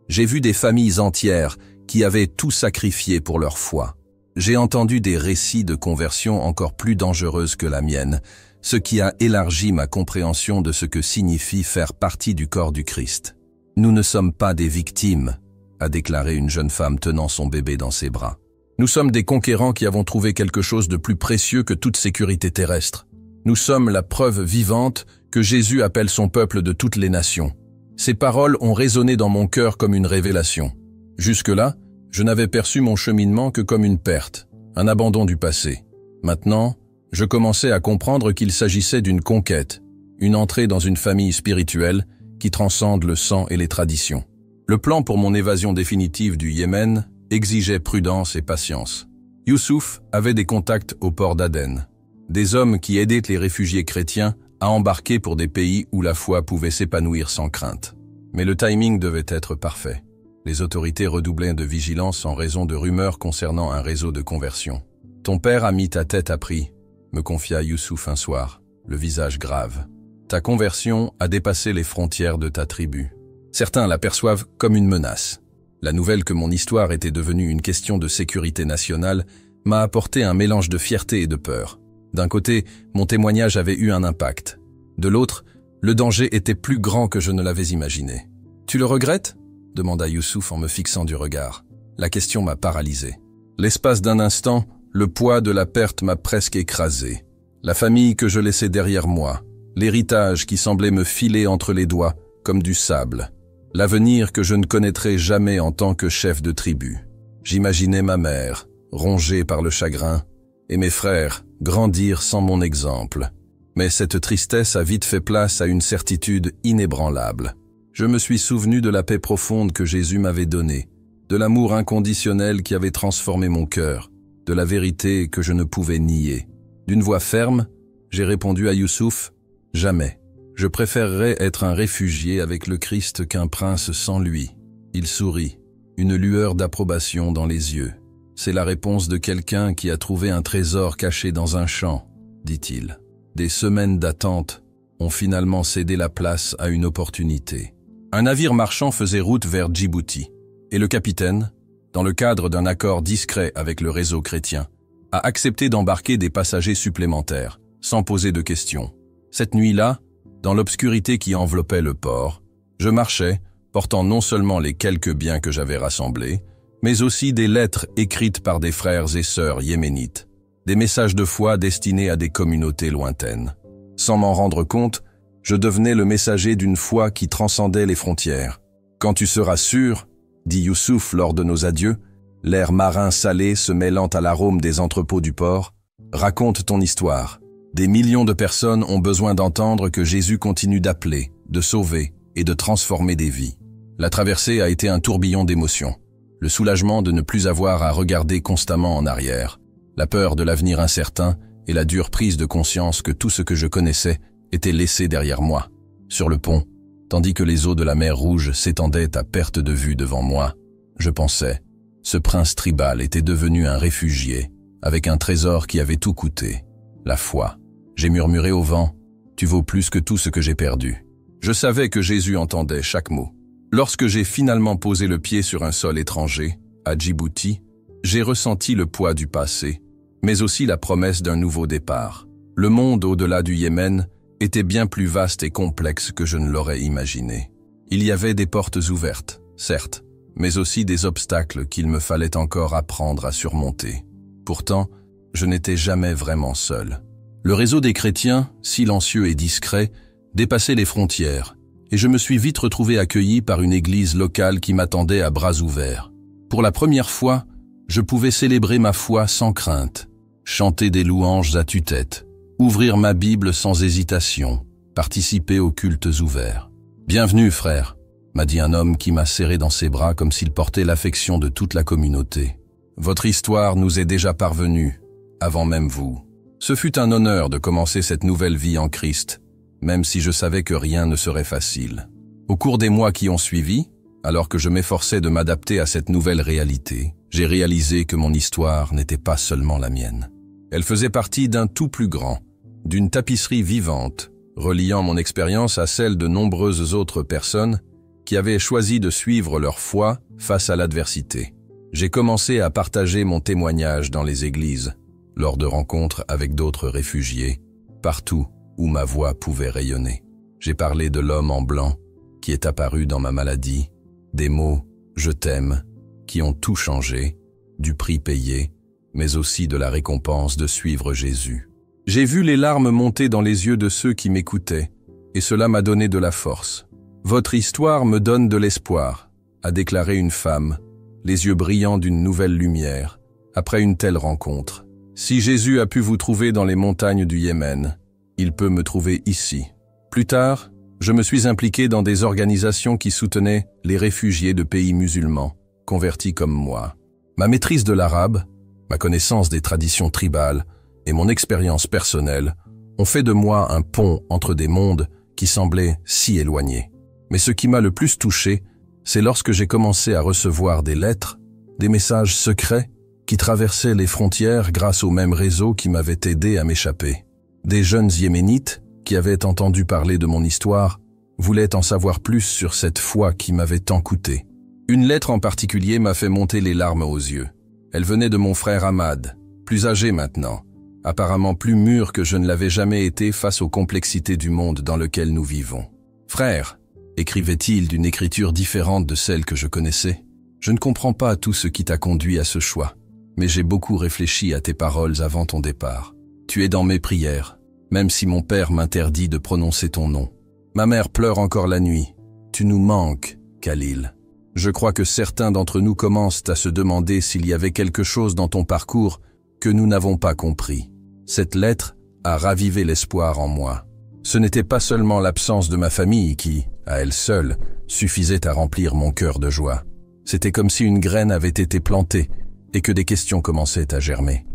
J'ai vu des familles entières qui avaient tout sacrifié pour leur foi. J'ai entendu des récits de conversion encore plus dangereuses que la mienne, ce qui a élargi ma compréhension de ce que signifie faire partie du corps du Christ. Nous ne sommes pas des victimes, a déclaré une jeune femme tenant son bébé dans ses bras. Nous sommes des conquérants qui avons trouvé quelque chose de plus précieux que toute sécurité terrestre. Nous sommes la preuve vivante que Jésus appelle son peuple de toutes les nations. Ces paroles ont résonné dans mon cœur comme une révélation. Jusque-là, je n'avais perçu mon cheminement que comme une perte, un abandon du passé. Maintenant, je commençais à comprendre qu'il s'agissait d'une conquête, une entrée dans une famille spirituelle qui transcende le sang et les traditions. Le plan pour mon évasion définitive du Yémen exigeait prudence et patience. Youssouf avait des contacts au port d'Aden, des hommes qui aidaient les réfugiés chrétiens à embarquer pour des pays où la foi pouvait s'épanouir sans crainte. Mais le timing devait être parfait. Les autorités redoublaient de vigilance en raison de rumeurs concernant un réseau de conversion. « Ton père a mis ta tête à prix », me confia Youssouf un soir, le visage grave. « Ta conversion a dépassé les frontières de ta tribu. Certains l'aperçoivent comme une menace. La nouvelle que mon histoire était devenue une question de sécurité nationale m'a apporté un mélange de fierté et de peur. D'un côté, mon témoignage avait eu un impact. De l'autre, le danger était plus grand que je ne l'avais imaginé. « Tu le regrettes ?» demanda Youssouf en me fixant du regard. La question m'a paralysé. L'espace d'un instant, le poids de la perte m'a presque écrasé. La famille que je laissais derrière moi, l'héritage qui semblait me filer entre les doigts comme du sable, l'avenir que je ne connaîtrais jamais en tant que chef de tribu. J'imaginais ma mère, rongée par le chagrin, et mes frères grandir sans mon exemple. Mais cette tristesse a vite fait place à une certitude inébranlable. Je me suis souvenu de la paix profonde que Jésus m'avait donnée, de l'amour inconditionnel qui avait transformé mon cœur, de la vérité que je ne pouvais nier. D'une voix ferme, j'ai répondu à Youssouf, « Jamais. Je préférerais être un réfugié avec le Christ qu'un prince sans lui. » Il sourit, une lueur d'approbation dans les yeux. « C'est la réponse de quelqu'un qui a trouvé un trésor caché dans un champ, » dit-il. Des semaines d'attente ont finalement cédé la place à une opportunité. Un navire marchand faisait route vers Djibouti, et le capitaine, dans le cadre d'un accord discret avec le réseau chrétien, a accepté d'embarquer des passagers supplémentaires, sans poser de questions. Cette nuit-là, dans l'obscurité qui enveloppait le port, je marchais, portant non seulement les quelques biens que j'avais rassemblés, mais aussi des lettres écrites par des frères et sœurs yéménites, des messages de foi destinés à des communautés lointaines. Sans m'en rendre compte, je devenais le messager d'une foi qui transcendait les frontières. « Quand tu seras sûr, » dit Youssouf lors de nos adieux, l'air marin salé se mêlant à l'arôme des entrepôts du port, « raconte ton histoire. Des millions de personnes ont besoin d'entendre que Jésus continue d'appeler, de sauver et de transformer des vies. » La traversée a été un tourbillon d'émotions. Le soulagement de ne plus avoir à regarder constamment en arrière, la peur de l'avenir incertain et la dure prise de conscience que tout ce que je connaissais était laissé derrière moi. Sur le pont, tandis que les eaux de la mer Rouge s'étendaient à perte de vue devant moi, je pensais, ce prince tribal était devenu un réfugié, avec un trésor qui avait tout coûté, la foi. J'ai murmuré au vent, « Tu vaux plus que tout ce que j'ai perdu. » Je savais que Jésus entendait chaque mot. Lorsque j'ai finalement posé le pied sur un sol étranger, à Djibouti, j'ai ressenti le poids du passé, mais aussi la promesse d'un nouveau départ. Le monde au-delà du Yémen était bien plus vaste et complexe que je ne l'aurais imaginé. Il y avait des portes ouvertes, certes, mais aussi des obstacles qu'il me fallait encore apprendre à surmonter. Pourtant, je n'étais jamais vraiment seul. Le réseau des chrétiens, silencieux et discret, dépassait les frontières, et je me suis vite retrouvé accueilli par une église locale qui m'attendait à bras ouverts. Pour la première fois, je pouvais célébrer ma foi sans crainte, chanter des louanges à tue-tête, ouvrir ma Bible sans hésitation, participer aux cultes ouverts. « Bienvenue, frère », m'a dit un homme qui m'a serré dans ses bras comme s'il portait l'affection de toute la communauté. Votre histoire nous est déjà parvenue, avant même vous. Ce fut un honneur de commencer cette nouvelle vie en Christ, même si je savais que rien ne serait facile. Au cours des mois qui ont suivi, alors que je m'efforçais de m'adapter à cette nouvelle réalité, j'ai réalisé que mon histoire n'était pas seulement la mienne. Elle faisait partie d'un tout plus grand, d'une tapisserie vivante, reliant mon expérience à celle de nombreuses autres personnes qui avaient choisi de suivre leur foi face à l'adversité. J'ai commencé à partager mon témoignage dans les églises, lors de rencontres avec d'autres réfugiés, partout où ma voix pouvait rayonner. J'ai parlé de l'homme en blanc qui est apparu dans ma maladie, des mots « je t'aime » qui ont tout changé, du prix payé, mais aussi de la récompense de suivre Jésus. J'ai vu les larmes monter dans les yeux de ceux qui m'écoutaient, et cela m'a donné de la force. « Votre histoire me donne de l'espoir », a déclaré une femme, les yeux brillants d'une nouvelle lumière, après une telle rencontre. Si Jésus a pu vous trouver dans les montagnes du Yémen, il peut me trouver ici. Plus tard, je me suis impliqué dans des organisations qui soutenaient les réfugiés de pays musulmans, convertis comme moi. Ma maîtrise de l'arabe, ma connaissance des traditions tribales et mon expérience personnelle ont fait de moi un pont entre des mondes qui semblaient si éloignés. Mais ce qui m'a le plus touché, c'est lorsque j'ai commencé à recevoir des lettres, des messages secrets qui traversaient les frontières grâce au même réseau qui m'avait aidé à m'échapper. Des jeunes Yéménites qui avaient entendu parler de mon histoire voulaient en savoir plus sur cette foi qui m'avait tant coûté. Une lettre en particulier m'a fait monter les larmes aux yeux. Elle venait de mon frère Ahmad, plus âgé maintenant, apparemment plus mûr que je ne l'avais jamais été face aux complexités du monde dans lequel nous vivons. « Frère », écrivait-il d'une écriture différente de celle que je connaissais, « je ne comprends pas tout ce qui t'a conduit à ce choix, mais j'ai beaucoup réfléchi à tes paroles avant ton départ. Tu es dans mes prières, même si mon père m'interdit de prononcer ton nom. Ma mère pleure encore la nuit. Tu nous manques, Khalil. Je crois que certains d'entre nous commencent à se demander s'il y avait quelque chose dans ton parcours que nous n'avons pas compris. Cette lettre a ravivé l'espoir en moi. Ce n'était pas seulement l'absence de ma famille qui, à elle seule, suffisait à remplir mon cœur de joie. C'était comme si une graine avait été plantée et que des questions commençaient à germer.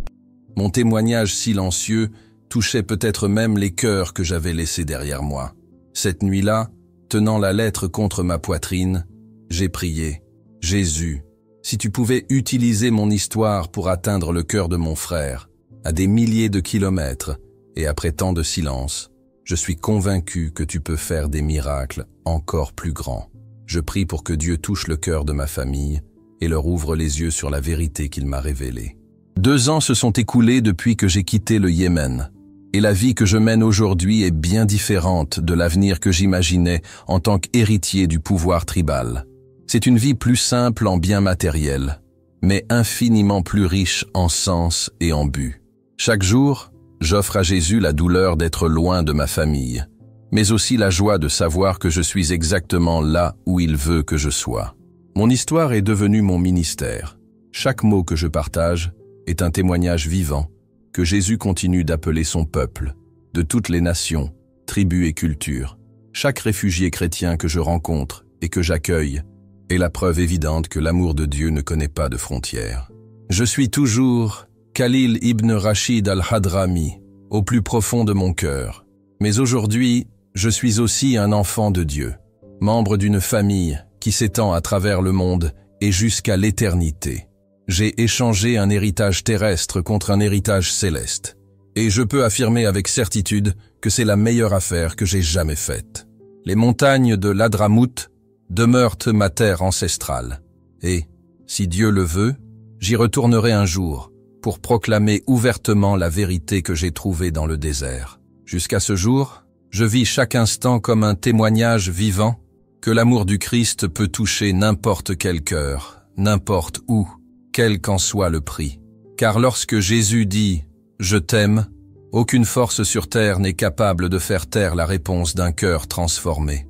Mon témoignage silencieux touchait peut-être même les cœurs que j'avais laissés derrière moi. Cette nuit-là, tenant la lettre contre ma poitrine, j'ai prié, « Jésus, si tu pouvais utiliser mon histoire pour atteindre le cœur de mon frère, à des milliers de kilomètres, et après tant de silence, je suis convaincu que tu peux faire des miracles encore plus grands. Je prie pour que Dieu touche le cœur de ma famille et leur ouvre les yeux sur la vérité qu'il m'a révélée. 2 ans se sont écoulés depuis que j'ai quitté le Yémen, et la vie que je mène aujourd'hui est bien différente de l'avenir que j'imaginais en tant qu'héritier du pouvoir tribal. C'est une vie plus simple en biens matériels, mais infiniment plus riche en sens et en but. Chaque jour, j'offre à Jésus la douleur d'être loin de ma famille, mais aussi la joie de savoir que je suis exactement là où il veut que je sois. Mon histoire est devenue mon ministère. Chaque mot que je partage est un témoignage vivant que Jésus continue d'appeler son peuple, de toutes les nations, tribus et cultures. Chaque réfugié chrétien que je rencontre et que j'accueille est la preuve évidente que l'amour de Dieu ne connaît pas de frontières. Je suis toujours Khalil ibn Rashid al-Hadrami, au plus profond de mon cœur. Mais aujourd'hui, je suis aussi un enfant de Dieu, membre d'une famille qui s'étend à travers le monde et jusqu'à l'éternité. J'ai échangé un héritage terrestre contre un héritage céleste, et je peux affirmer avec certitude que c'est la meilleure affaire que j'ai jamais faite. Les montagnes de l'Hadramout demeurent ma terre ancestrale, et, si Dieu le veut, j'y retournerai un jour pour proclamer ouvertement la vérité que j'ai trouvée dans le désert. Jusqu'à ce jour, je vis chaque instant comme un témoignage vivant que l'amour du Christ peut toucher n'importe quel cœur, n'importe où, quel qu'en soit le prix. Car lorsque Jésus dit « Je t'aime », aucune force sur terre n'est capable de faire taire la réponse d'un cœur transformé.